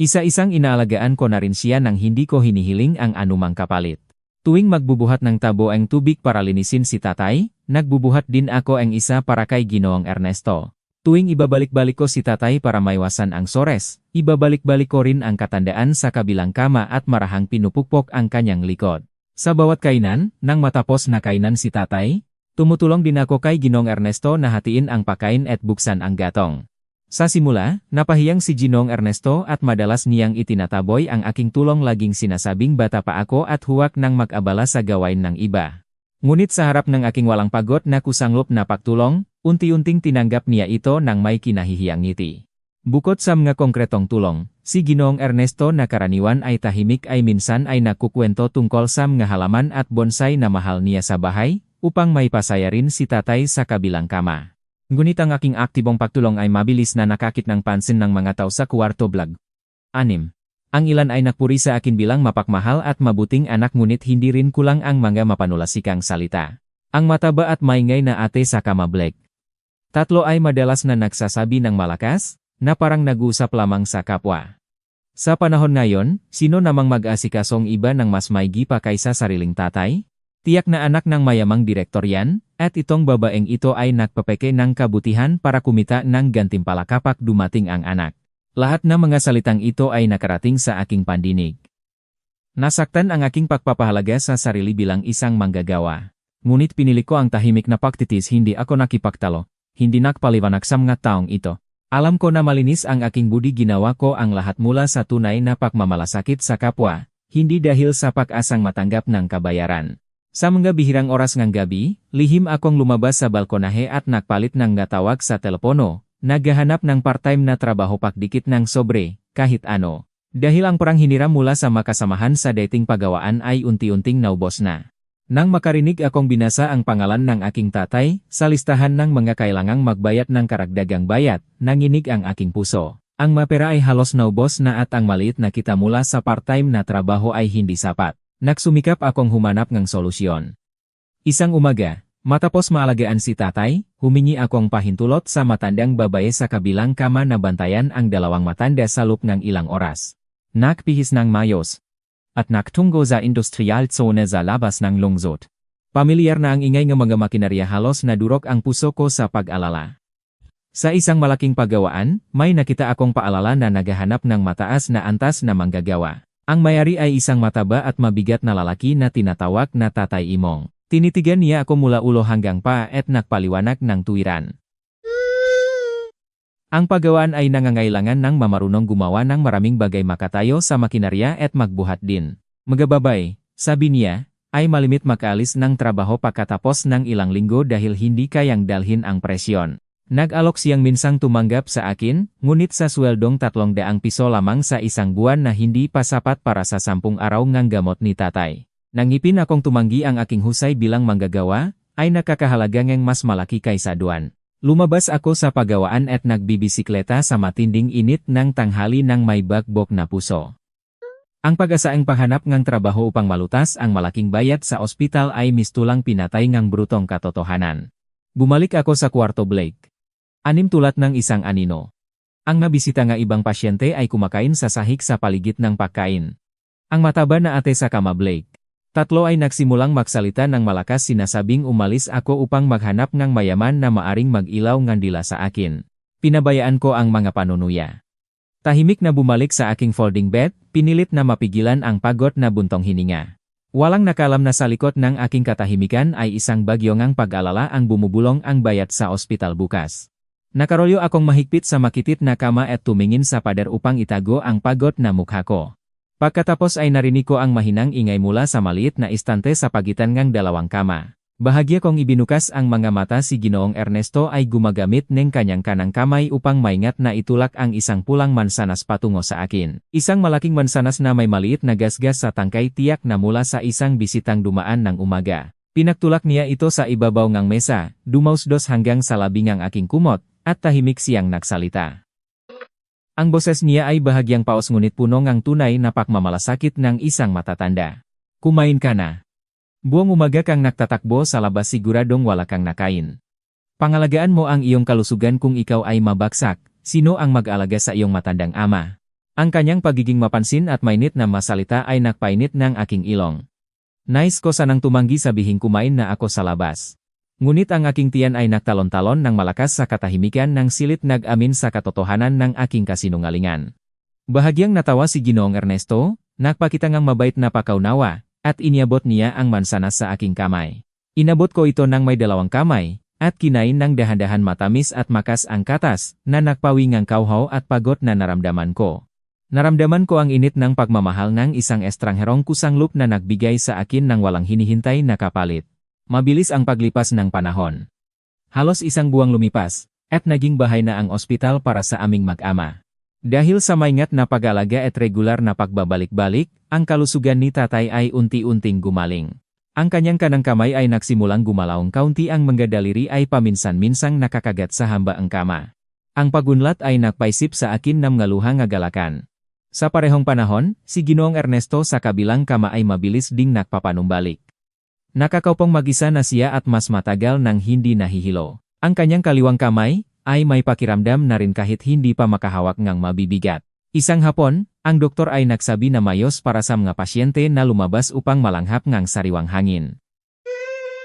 Isa-isang inaalagaan ko na rin siya nang hindi ko hinihiling ang anumang kapalit. Tuwing magbubuhat ng tabo ang tubig para linisin si tatay, nagbubuhat din ako ang isa para kay Ginoong Ernesto. Tuwing ibabalik-balik ko si tatay para maiwasan ang sores, ibabalik-balik ko rin ang katandaan sa kabilang kama at marahang pinupukpok ang kanyang likod. Sa bawat kainan, nang matapos na kainan si tatay, tumutulong din ako kay Ginoong Ernesto na hatiin ang pagkain at buksan ang gatong. Sa simula, napahiyang si Ginoong Ernesto at madalas niyang itinataboy ang aking tulong laging sinasabing bata pa ako at huwag nang mag-abala sa gawain ng iba. Ngunit sa harap ng aking walang pagod na kusanglop na pagtulong, unti-unting tinanggap niya ito ng may kinahihiyang ngiti. Bukod sa mga konkretong tulong, si Ginoong Ernesto na karaniwan ay tahimik ay minsan ay nakukwento tungkol sa mga halaman at bonsai na mahal niya sa bahay, upang may pasaya rin si tatay sa kabilang kama. Ngunit ang aking aktibong pagtulong ay mabilis na nakakit ng pansin ng mga tao sa kwarto vlog. 6. Ang ilan ay nakpuri sa akin bilang mapakmahal at mabuting anak ngunit hindi rin kulang ang mga mapanulasikang salita. Ang mataba at maingay na ate sa kama Black. 3 ay madalas na nagsasabi ng malakas, na parang nag-uusap lamang sa kapwa. Sa panahon ngayon, sino namang mag-asikasong iba ng mas maigi pa kaysa sariling tatay? Tiyak na anak ng mayamang direktor yan, at itong babaeng ito ay nagpapeke ng kabutihan para kumita ng gantimpala kapag dumating ang anak. Lahat ng mga salitang ito ay nakarating sa aking pandinig. Nasaktan ang aking pagpapahalaga sa sarili bilang isang manggagawa. Ngunit pinili ko ang tahimik na pagtitis, hindi ako nakipagtalo, hindi nakpaliwanag sa mga taong ito. Alam ko na malinis ang aking budi, ginawa ko ang lahat mula sa tunay na pagmamalasakit sa kapwa, hindi dahil sa pag-asang matanggap ng kabayaran. Sa mga bihirang oras ng gabi, lihim akong lumabas sa balkonahe at nagpalit ng gatawag sa telepono, naghahanap ng part-time na trabaho pakdikit ng sobre, kahit ano. Dahil ang perang hiniram mula sa makasamahan sa dating pagawaan ay unti-unting naubos na. Nang makarinig akong binasa ang pangalan ng aking tatay, sa listahan ng mga kailangang magbayad ng karagdagang bayad, nanginig ang aking puso. Ang mapera ay halos naubos na at ang maliit na kita mula sa part-time na trabaho ay hindi sapat. Nagsumikap akong humanap ng solusyon. Isang umaga, Matapos maalagaan si tatay, humingi akong pahintulot sa matandang babae sa kabilang kama na bantayan ang dalawang matanda sa loob ng ilang oras. Nakpihis ng mayos. At naktungo sa industrial zone sa labas ng lungsod. Pamilyar na ang ingay ng mga makinarya, halos nadurog ang puso ko sa pag-alala. Sa isang malaking paggawaan, may nakita akong paalala na naghahanap ng mataas na antas na manggagawa. Ang mayari ay isang mataba at mabigat na lalaki na tinatawag na Tatay Imong. Tinitigan niya ako mula ulo hanggang paa at nagpaliwanag ng tuwiran. Ang paggawaan ay nangangailangan ng mamarunong gumawa ng maraming bagay, makatayo sa makinarya at magbuhat din. Magababay, sabi niya, ay malimit makaalis ng trabaho pagkatapos ng ilang linggo dahil hindi kayang dalhin ang presyon. Nag-alok siyang minsang tumanggap sa akin, ngunit sa sweldong 300 piso lamang sa isang buwan na hindi pa sapat para sa 10 araw ng gamot ni tatay. Nangipin akong tumanggi. Ang aking husay bilang manggagawa ay nakakahalaga ng mas malaki kaysa duwan. Lumabas ako sa paggawaan at nagbibisikleta sa matinding init ng tanghali ng may bagbok na puso. Ang pag-asaang paghanap ng trabaho upang malutas ang malaking bayad sa ospital ay mistulang pinatay ng brutong katotohanan. Bumalik ako sa kwarto, Blake. Anim tulad ng isang anino. Ang nabisita nga ibang pasyente ay kumakain sa sahig sa paligid ng pagkain. Ang mataba na ate sa kama, Blake. Tatlo ay nagsimulang magsalita ng malakas, sinasabing umalis ako upang maghanap ng mayaman na maaring mag-ilaw ngandila sa akin. Pinabayaan ko ang mga panunuya. Tahimik na bumalik sa aking folding bed, pinilit na mapigilan ang pagod na buntong hininga. Walang nakalam na sa likod ng aking katahimikan ay isang bagyong pag-alala ang bumubulong ang bayad sa ospital bukas. Nakarolyo akong mahigpit sa makitit na kama at tumingin sa pader upang itago ang pagod na mukha ko. Pagkatapos ay narinig ko ang mahinang ingay mula sa maliit na istante sa pagitan ng dalawang kama. Bahagya kong ibinukas ang mga mata. Si Ginoong Ernesto ay gumagamit ng kanyang kanang kamay upang maingat na itulak ang isang pulang mansanas patungo sa akin. Isang malaking mansanas na may maliit na gasgas sa tangkay, tiyak na mula sa isang bisitang dumaan ng umaga. Pinaktulak niya ito sa ibabaw ng mesa, dumausdos hanggang sa labing ang aking kumot, at tahimik siyang nagsalita. Ang boses niya ay bahagyang paos ngunit puno ng tunay na pagmamalasakit ng isang matatanda. Kumain ka na. Buong umaga kang nagtatakbo sa labas, siguradong wala kang nakain. Pangalagaan mo ang iyong kalusugan. Kung ikaw ay mabagsak, sino ang mag-alaga sa iyong matandang ama? Ang kanyang pagiging mapansin at mainit na masalita ay nagpainit ng aking ilong. Nais ko sanang tumanggi, sabihing kumain na ako sa labas. Ngunit ang aking tiyan ay nagtalon-talon ng malakas sa katahimikan ng silit nag-amin sa katotohanan ng aking kasinungalingan. Bahagyang natawa si Ginoong Ernesto, nagpakita ng mabait na pakaunawa, at iniabot niya ang mansanas sa aking kamay. Inabot ko ito ng may dalawang kamay, at kinain ng dahan-dahan. Matamis at makas ang katas, na nagpawi ng kauhaw at pagod na naramdaman ko. Naramdaman ko ang init ng pagmamahal ng isang estrangherong kusanglup na nagbigay sa akin ng walang hinihintay na kapalit. Mabilis ang paglipas ng panahon. Halos isang buwang lumipas, at naging bahay na ang ospital para sa aming mag-ama. Dahil sa maingat na pag-alaga at regular na pagbabalik-balik, ang kalusugan ni tatay ay unti-unting gumaling. Ang kanyang kanang kamay ay nagsimulang gumalaw, kaunti ang mga daliri ay paminsan-minsang nakakagat sa hamba ang kama. Ang pagunlat ay nagpaisip sa akin ng ngaluhang agalakan. Sa parehong panahon, si Ginoong Ernesto sa kabilang kama ay mabilis ding nagpapanumbalik. Nakakaupong mag-isa na siya at mas matagal nang hindi nahihilo. Ang kanyang kaliwang kamay ay may pakiramdam na rin kahit hindi pa makahawak ng mabibigat. Isang hapon, ang doktor ay nagsabi na mayos para sa mga pasyente na lumabas upang malanghap ng sariwang hangin.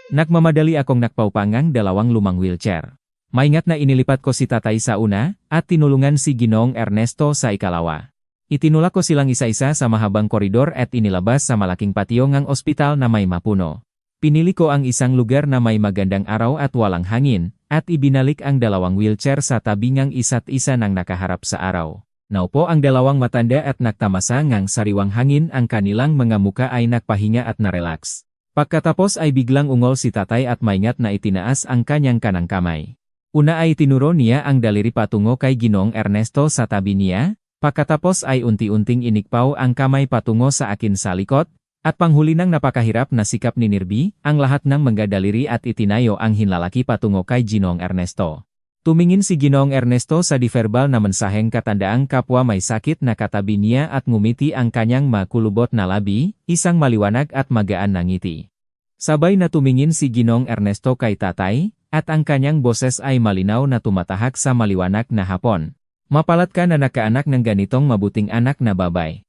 Nagmamadali akong nakpaupangang dalawang lumang wheelchair. Maingat na inilipat ko si tatay sa una, at tinulungan si Ginoong Ernesto sa ikalawa. Itinulak ko silang isa-isa sa mahabang koridor at inilabas sa malaking patio ng ospital na may mapuno. Pinili ko ang isang lugar na may magandang araw at walang hangin, at ibinalik ang dalawang wheelchair sa tabi ng isa't isa nang nakaharap sa araw. Naupo ang dalawang matanda at nagtamasa ng sariwang hangin, ang kanilang mga muka ay nagpahinga at narelax. Pagkatapos ay biglang ungol si tatay at maingat na itinaas ang kanyang kanang kamay. Una ay tinuro niya ang daliri patungo kay Ginoong Ernesto sa tabi niya, pagkatapos ay unti-unting inikpaw ang kamay patungo sa akin sa likod, at panghuli ng napakahirap na sikap ni Nirby, ang lahat ng mga daliri at itinayo ang hinlalaki patungo kay Ginoong Ernesto. Tumingin si Ginoong Ernesto sa diferbal na mensaheng katandaang kapwa may sakit na katabi niya at ngumiti ang kanyang makulubot na labi, isang maliwanag at magaan na ngiti. Sabay na tumingin si Ginoong Ernesto kay tatay, at ang kanyang boses ay malinaw na tumatahak sa maliwanag na hapon. Mapalat ka na nakaanak ng ganitong mabuting anak na babay.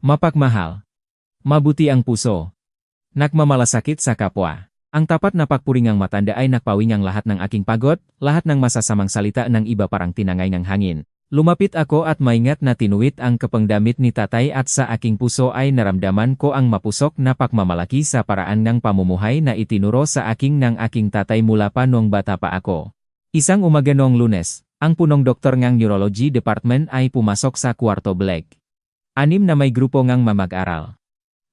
Mapagmahal. Mabuti ang puso. Nagmamalasakit sa kapwa. Ang tapat na pagpuringang matanda ay nakpawing ang lahat ng aking pagod, lahat ng masasamang salita ng iba parang tinangay ng hangin. Lumapit ako at maingat na tinuwit ang kapangdamit ni tatay at sa aking puso ay naramdaman ko ang mapusok na pagmamalaki sa paraan ng pamumuhay na itinuro sa aking ng aking tatay mula pa noong bata pa ako. Isang umaga noong Lunes, ang punong doktor ngang neurology department ay pumasok sa kwarto black. 6 na may grupo ngang mamag-aral.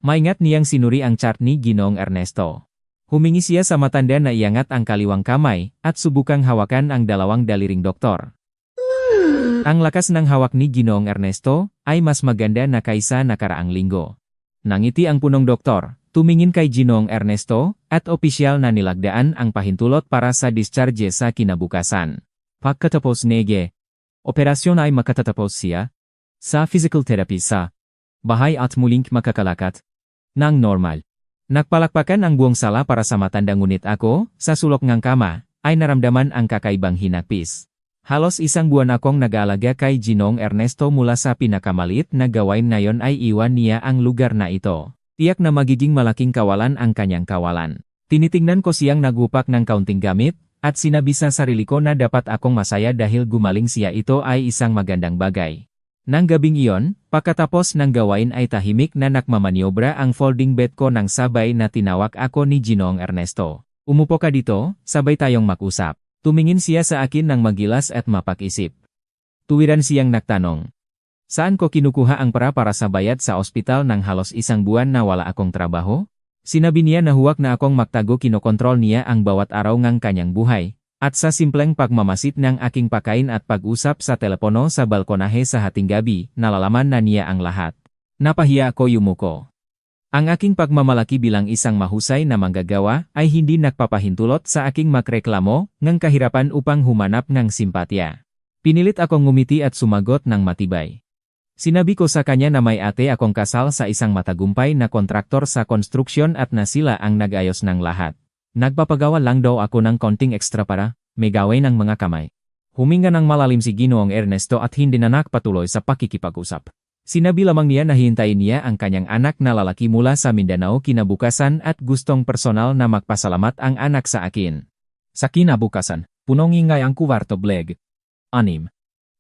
Maingat niyang sinuri ang chart ni Ginoong Ernesto. Humingi siya sa matanda na iangat ang kaliwang kamay at subukang hawakan ang dalawang daliring doktor. Ang lakas ng hawak ni Ginoong Ernesto ay mas maganda na kaysa nakaraang linggo. Nangiti ang punong doktor, tumingin kay Ginoong Ernesto, at opisyal na nilagdaan ang pahintulot para sa discharge sa kinabukasan. Pagkatapos nege, operasyon ay makatatapos siya sa physical therapy sa bahay at muling makakalakat ng normal. Nagpalakpakan ang buong sala para sa matanda ngunit ako, sa sulok ng kama, ay naramdaman ang kakaibang hinagpis. Halos 1 buwan akong nag-aalaga kay Ginoong Ernesto mula sa pinakamaliit na gawain na yon ay iwan niya ang lugar na ito. Tiyak na magiging malaking kawalan ang kanyang kawalan. Tinitingnan ko siyang nagupak ng kaunting gamit, at sinabi sa sarili ko na dapat akong masaya dahil gumaling siya, ito ay isang magandang bagay. Nang gabing iyon, pagkatapos ng gawain ay tahimik na nakmamaniobra ang folding bed ko nang sabay na tinawag ako ni Ginoong Ernesto. Umupo ka dito, sabay tayong mag-usap. Tumingin siya sa akin ng magilas at mapag-isip. Tuwiran siyang nagtanong. Saan ko kinukuha ang pera para sa bayad sa ospital nang halos 1 buwan na wala akong trabaho? Sinabi niya na huwag na akong magtago, kinokontrol niya ang bawat araw ng kanyang buhay. At sa simpleng pagmamasit ng aking pagkain at pag-usap sa telepono sa balkonahe sa hating gabi, nalalaman na niya ang lahat. Napahiya ako, yumuko. Ang aking pagmamalaki bilang isang mahusay na manggagawa ay hindi nagpapahintulot sa aking magreklamo ng kahirapan upang humanap ng simpatya. Pinilit akong ngumiti at sumagot ng matibay. Sinabi ko sa kanya na may ate akong kasal sa isang matagumpay na kontraktor sa konstruksyon at na sila ang nag-ayos ng lahat. Nagpapagawa lang daw ako ng konting ekstra para may gawin ng mga kamay. Huminga ng malalim si Ginoong Ernesto at hindi na nakpatuloy sa pakikipag-usap. Sinabi lamang niya na hihintayin niya ang kanyang anak na lalaki mula sa Mindanao kinabukasan at gustong personal na magpasalamat ang anak sa akin. Sa kinabukasan, punong ingay ang kuwarto bleg. 6.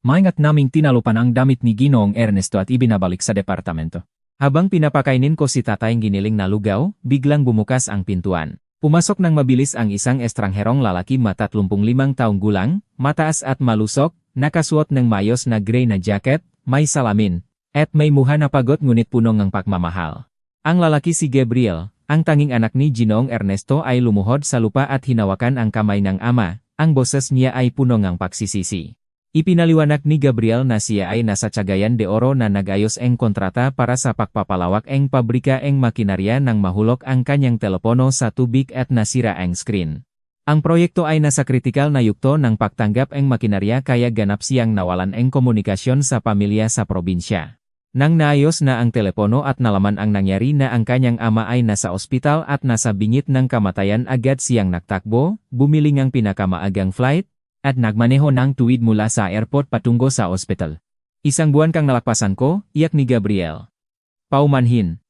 Maingat naming tinalupan ang damit ni Ginoong Ernesto at ibinabalik sa departamento. Habang pinapakainin ko si tatayang giniling na lugaw, biglang bumukas ang pintuan. Pumasok ng mabilis ang isang estrangherong lalaki mata 35 taong gulang, mataas at malusok, nakasuot ng mayos na gray na jacket, may salamin, at may muha na pagod ngunit puno ng pagmamahal. Ang lalaki si Gabriel, ang tanging anak ni Ginoong Ernesto, ay lumuhod sa lupa at hinawakan ang kamay ng ama, ang boses niya ay puno ng pagsisisi. Ipinaliwanag ni Gabriel na siya ay nasa Cagayan de Oro na nag-ayos ang kontrata para sa pagpapalawak ang pabrika ang makinarya nang mahulog ang kanyang telepono sa tubig at nasira ang screen. Ang proyekto ay nasa kritikal na yugto ng pagtanggap ang makinarya kaya ganap siyang nawalan ang komunikasyon sa pamilya sa probinsya. Nang naayos na ang telepono at nalaman ang nangyari na ang kanyang ama ay nasa ospital at nasa bingit ng kamatayan, agad siyang nagtakbo, bumili ng pinakamaagang flight, at nagmaneho ng tuwid mula sa airport patungo sa ospital. 1 buwan kang nalakpasan ko, iyak ni Gabriel. Paumanhin.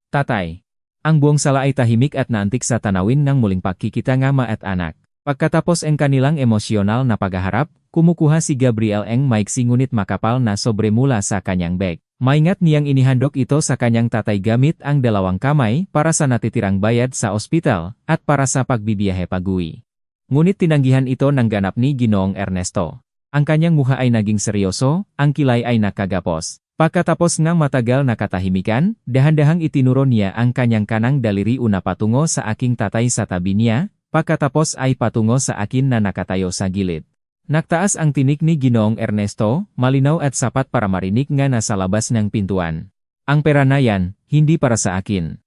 Tatay. Ang buong sala ay tahimik at naantik sa tanawin ng muling pagkikita ng ama at anak. Pagkatapos ang kanilang emosyonal na paghaharap, kumukuha si Gabriel ang maiksi ngunit makapal na sobre mula sa kanyang bag. Maingat niyang inihandog ito sa kanyang tatay gamit ang 2 kamay para sa natitirang bayad sa ospital at para sa pagbibiyahe pag-uwi. Ngunit tinanggihan ito ng ganap ni Ginoong Ernesto. Ang kanyang mukha ay naging seryoso, ang kilay ay nakagapos. Pagkatapos ng matagal na katahimikan, dahan-dahang itinuro niya ang kanyang kanang daliri una patungo sa aking tatay sa tabi niya, pagkatapos ay patungo sa akin na nakatayo sa gilid. Nagtaas ang tinik ni Ginoong Ernesto, malinaw at sapat para marinig nga nasa labas ng pintuan. Ang pera na yan, hindi para sa akin.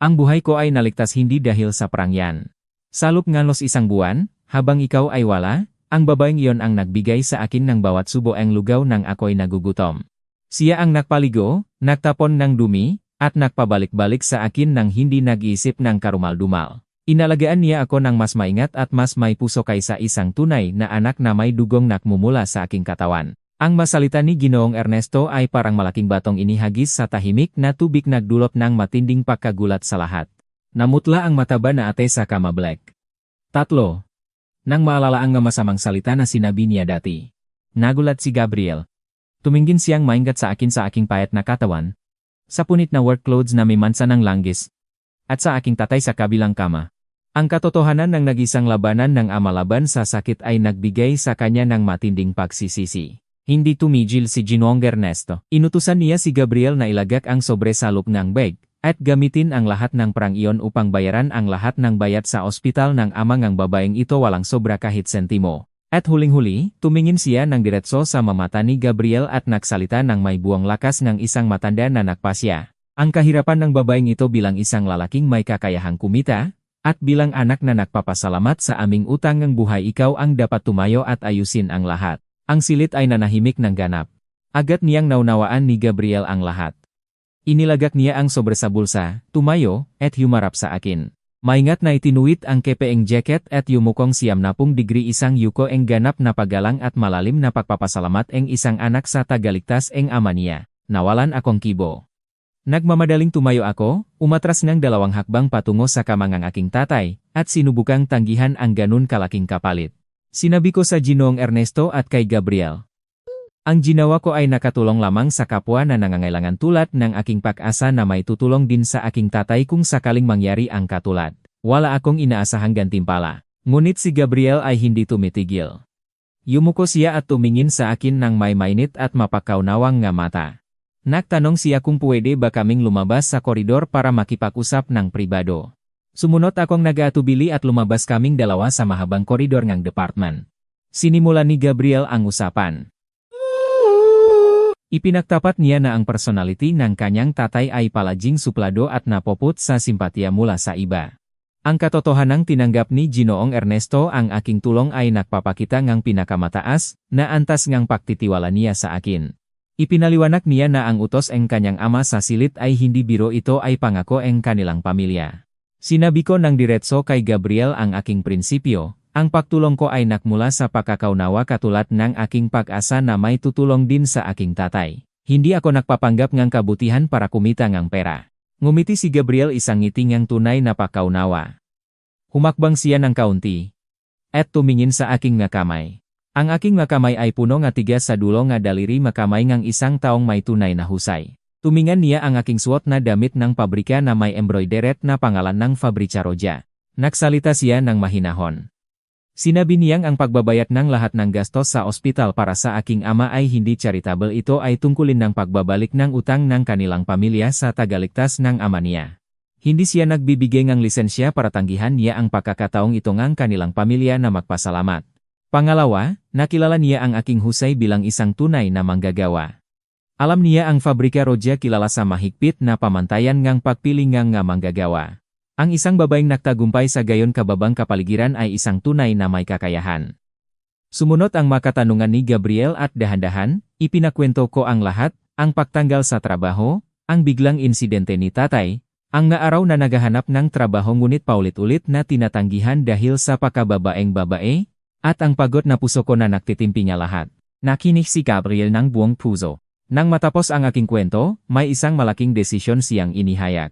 Ang buhay ko ay naligtas hindi dahil sa perang yan. Salop ngalos 1 buwan, habang ikaw ay wala, ang babaeng iyon ang nagbigay sa akin ng bawat subo ang lugaw nang ako'y nagugutom. Siya ang nagpaligo, nagtapon ng dumi, at nagpabalik-balik sa akin nang hindi nag-iisip ng karumal-dumal. Inalagaan niya ako ng mas maingat at mas may puso kaysa isang tunay na anak na may dugong nakmumula sa aking katawan. Ang masalita ni Ginoong Ernesto ay parang malaking batong inihagis sa tahimik na tubig, nagdulot ng matinding pagkagulat sa lahat. Namutla ang mataba na ate sa kama Black. 3. Nang maalala ang masamang salita na sinabi niya dati. Nagulat si Gabriel. Tumingin siyang maingat sa aking payat na katawan, sa punit na work clothes na may mansa ng langgis, at sa aking tatay sa kabilang kama. Ang katotohanan ng nag-isang labanan ng ama laban sa sakit ay nagbigay sa kanya ng matinding pagsisisi. Hindi tumigil si Ginoong Ernesto. Inutusan niya si Gabriel na ilagak ang sobresalop ng bag, at gamitin ang lahat ng perang iyon upang bayaran ang lahat ng bayad sa ospital ng ama ng babaeng ito walang sobra kahit sentimo. At huling-huli, tumingin siya ng diretso sa mata ni Gabriel at nagsalita ng may buwang lakas ng isang matanda na nakpasya. Ang kahirapan ng babaeng ito bilang isang lalaking may kakayahang kumita, at bilang anak na nagpapasalamat sa aming utang ng buhay, ikaw ang dapat tumayo at ayusin ang lahat. Ang silit ay nanahimik ng ganap. Agad niyang naunawaan ni Gabriel ang lahat. Inilagak niya ang sobre sa bulsa, tumayo, at humarap sa akin. Maingat na itinuwit ang kepeeng jacket at yumukong 90 degree isang yuko eng ganap na paggalang at malalim na pagpapasalamat eng isang anak sa tagaligtas eng ama niya. Nawalan akong kibo. Nagmamadaling tumayo ako, umatras ng 2 hakbang patungo sa kamangang aking tatay, at sinubukang tanggihan ang ganun kalaking kapalit. Sinabi ko sa Ginoong Ernesto at kay Gabriel. Ang ginawa ko ay nakatulong lamang sa kapwa na nangangailangan tulad ng aking pag-asa na may tutulong din sa aking tatay kung sakaling mangyari ang katulad. Wala akong inaasahang gantimpala. Ngunit si Gabriel ay hindi tumitigil. Yumuko siya at tumingin sa akin ng may mainit at mapakaunawang nga mata. Nagtanong siya kung pwede ba kaming lumabas sa koridor para makipag-usap ng pribado. Sumunod akong nag-aatubili at lumabas kaming dalawa sa mahabang koridor ng department. Sinimula ni Gabriel ang usapan. Ipinagtapat niya na ang personality ng kanyang tatay ay palaging suplado at napoput sa simpatya mula sa iba. Ang katotohanang tinanggap ni Ginoong Ernesto ang aking tulong ay nagpapakita ngang pinakamataas na antas ngang pagtitiwala niya sa akin. Ipinaliwanag niya na ang utos eng kanyang ama sa silid ay hindi biro, ito ay pangako eng kanilang pamilya. Sinabi ko ng diretso kay Gabriel ang aking prinsipyo, ang pagtulong ko ay nakmula sa pagkakaunawa katulad ng aking pag-asa na may tutulong din sa aking tatay. Hindi ako nagpapanggap ngang kabutihan para kumita ngang pera. Ngumiti si Gabriel, isang ngiti ngang tunay na pagkaunawa. Humakbang siya ng kaunti, at tumingin sa aking nga kamay. Ang aking makamay ay puno nga tigas sa dulo nga daliri, makamay ngang isang taong may tunay na husay. Tumingan niya ang aking suot na damit ng pabrika na may embroideret na pangalan ng Fabrica Roja. Nagsalita siya ng mahinahon. Sinabi niyang ang pagbabayad ng lahat ng gastos sa ospital para sa aking ama ay hindi charitable, ito ay tungkulin ng pagbabalik ng utang ng kanilang pamilya sa tagaligtas ng ama niya. Hindi siya nagbibigay ng lisensya para tanggihan niya ang pagkakataong ito ng kanilang pamilya na magpasalamat. Pangalawa, nakilala niya ang aking husay bilang isang tunay na manggagawa. Alam niya ang Fabrica Roja kilala sa mahigpit na pamantayan ngang pagpili ngang nga manggagawa. Ang isang babaeng nagtagumpay sa gayon kababang kapaligiran ay isang tunay na may kakayahan. Sumunod ang makatanungan ni Gabriel at dahan-dahan, ipinakwento ko ang lahat, ang pagtanggal sa trabaho, ang biglang insidente ni tatay, ang nga araw na naghahanap ng trabaho ngunit paulit-ulit na tinatanggihan dahil sa pakababaeng babae, at ang pagod na puso ko na nagtitimpi niya lahat. Nakinig si Gabriel ng buong puso. Nang matapos ang aking kwento, may isang malaking desisyon siyang inihayag.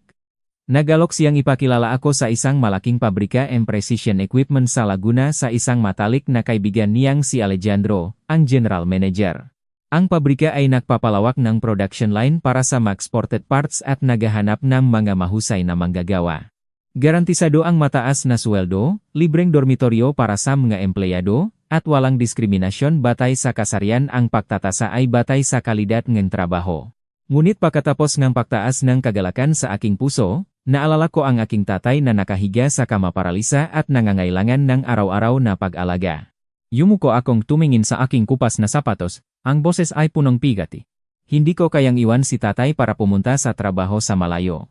Nagalok siyang ipakilala ako sa isang malaking pabrika and precision equipment sa Laguna sa isang matalik na kaibigan niyang si Alejandro, ang general manager. Ang pabrika ay nagpapalawak ng production line para sa exported parts at naghahanap ng mga mahusay na manggagawa. Garantisado ang mataas na sweldo, libreng dormitoryo para sa mga empleyado, at walang diskriminasyon batay sa kasarian. Ang pagtatasa ay batay sa kalidad ng trabaho. Ngunit pagkatapos ng pagtaas ng kagalakan sa aking puso, naalala ko ang aking tatay na nakahiga sa kama paralisa at nangangailangan ng araw-araw na pag-alaga. Yumuko akong tumingin sa aking kupas na sapatos, ang boses ay punong pigati. Hindi ko kayang iwan si tatay para pumunta sa trabaho sa malayo.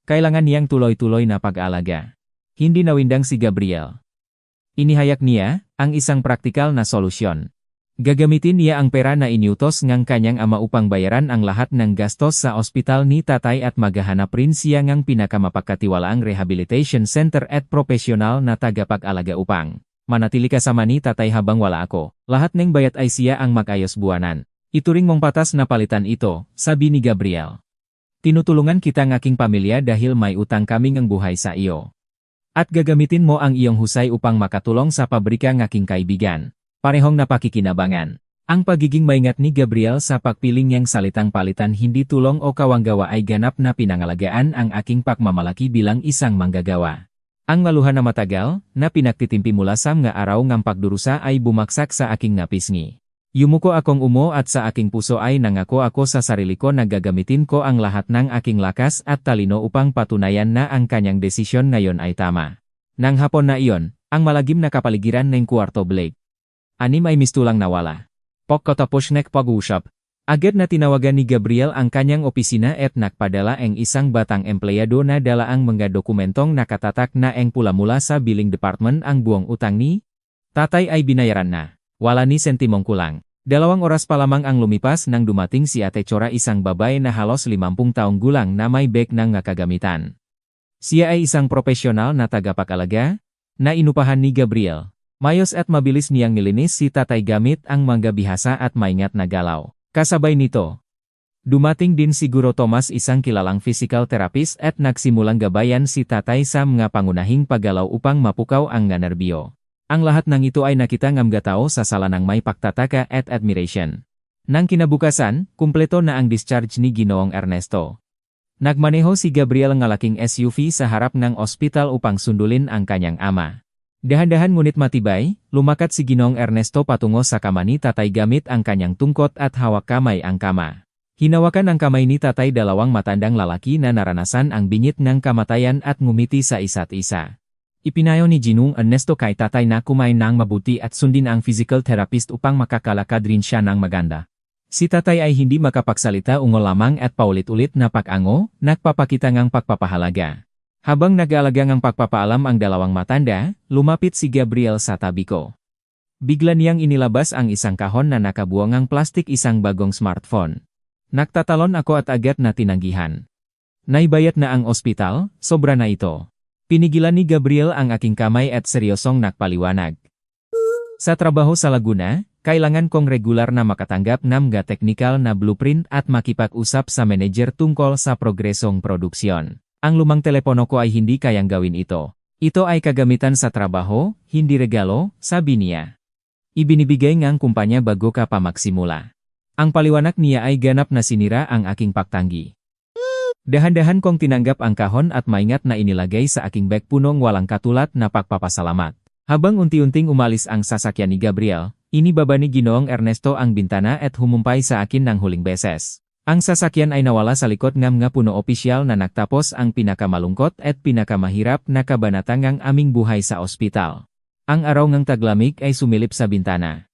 Kailangan niyang tuloy-tuloy na pag-alaga. Hindi nawindang si Gabriel. Inihayag niya ang isang praktikal na solusyon. Gagamitin niya ang pera na iniutos ng kanyang ama upang bayaran ang lahat ng gastos sa ospital ni tatay at maghahanap rin siya ng pinakamapagkatiwalaang rehabilitation center at profesional na tagapag-alaga upang manatili kasama ni tatay habang wala ako. Lahat ng bayad ay siya ang mag-ayos buwanan. Ituring mong patas na palitan ito, sabi ni Gabriel. Tinutulungan kita ng aking pamilya dahil may utang kaming ang buhay sa iyo. At gagamitin mo ang iyong husay upang makatulong sa pabrika ng aking kaibigan. Parehong napakikinabangan. Ang pagiging maingat ni Gabriel sa pagpiling niyang salitang palitan hindi tulong o kawanggawa ay ganap na pinangalagaan ang aking pagmamalaki bilang isang manggagawa. Ang maluhan na matagal, na pinagtitimpi mula sa mga araw ng pagdurusa ay bumaksak sa aking napisngi. Yumuko akong umo at sa aking puso ay nangako ako sa sarili ko na gagamitin ko ang lahat ng aking lakas at talino upang patunayan na ang kanyang desisyon ngayon ay tama. Nang hapon na iyon, ang malagim na kapaligiran ng kwarto Blake. Anim ay mistulang nawala. Pagkatapos ng pag-usap, agad na tinawagan ni Gabriel ang kanyang opisina at nakpadala ang isang batang empleyado na dala ang mga dokumentong nakatatak na ang pula mula sa billing department ang buong utang ni tatay ay binayaran na. Wala ni sentimong kulang. 2 oras pa lamang ang lumipas nang dumating si Ate Chora, isang babae na halos 50 taong gulang na may bag ng kagamitan. Siya ay isang profesional na tagapag-alaga na inupahan ni Gabriel. Mayos at mabilis niyang nilinis si tatay gamit ang mga bihasa at maingat na galaw. Kasabay nito, dumating din si Guro Thomas, isang kilalang physical therapist at nagsimulang gabayan si tatay sa mga pangunahing paggalaw upang mapukaw ang nerbiyo. Ang lahat ng ito ay nakita ng mga tao sa sala ng may pagtataka at admiration. Nang kinabukasan, kumpleto na ang discharge ni Ginoong Ernesto. Nagmaneho si Gabriel ng laking SUV sa harap ng ospital upang sundulin ang kanyang ama. Dahan-dahan ngunit matibay, lumakat si Ginoong Ernesto patungo sa kama ni tatay gamit ang kanyang tungkot at hawak kamay ang kama. Hinawakan ang kamay ni tatay dalawang matandang lalaki na naranasan ang bingit ng kamatayan at ngumiti sa isa't isa. Ipinayo ni Ginoong Ernesto kay tatay na kumain ng mabuti at sundin ang physical therapist upang makakalakad rin siya ng maganda. Si tatay ay hindi makapagsalita, ungo lamang at paulit-ulit na pag-ango, nagpapakita ng pagpapahalaga. Habang nag-aalaga ng pagpapaalam ang dalawang matanda, lumapit si Gabriel sa tabi ko. Bigla niyang inilabas ang isang kahon na nakabuo ng plastik, isang bagong smartphone. Nagtatalon ako at agad na tinanggihan. Naibayat na ang ospital, sobra na ito. Pinigilan ni Gabriel ang aking kamay at seryosong nakpaliwanag. Sa trabaho sa Laguna, kailangan kong regular na makatanggap ng mga teknikal na blueprint at makipag-usap sa manager tungkol sa progresong produksyon. Ang lumang telepono ko ay hindi kayang gawin ito. Ito ay kagamitan sa trabaho, hindi regalo, sabi niya. Ibinibigay ngang kumpanya bago ka pa magsimula. Ang paliwanag niya ay ganap na sinira ang aking pagtanggi. Dahan-dahan kong tinanggap ang kahon at maingat na inilagay sa aking bag, punong walang katulad na pagpapasalamat. Habang unti-unting umalis ang sasakyan ni Gabriel, inibaba ni Ginoong Ernesto ang bintana at humumpay sa akin ng huling beses. Ang sasakyan ay nawala sa likod ng mga puno opisyal na nagtapos ang pinakamalungkot at pinakamahirap na kabanatang ng aming buhay sa ospital. Ang araw ng taglamig ay sumilip sa bintana.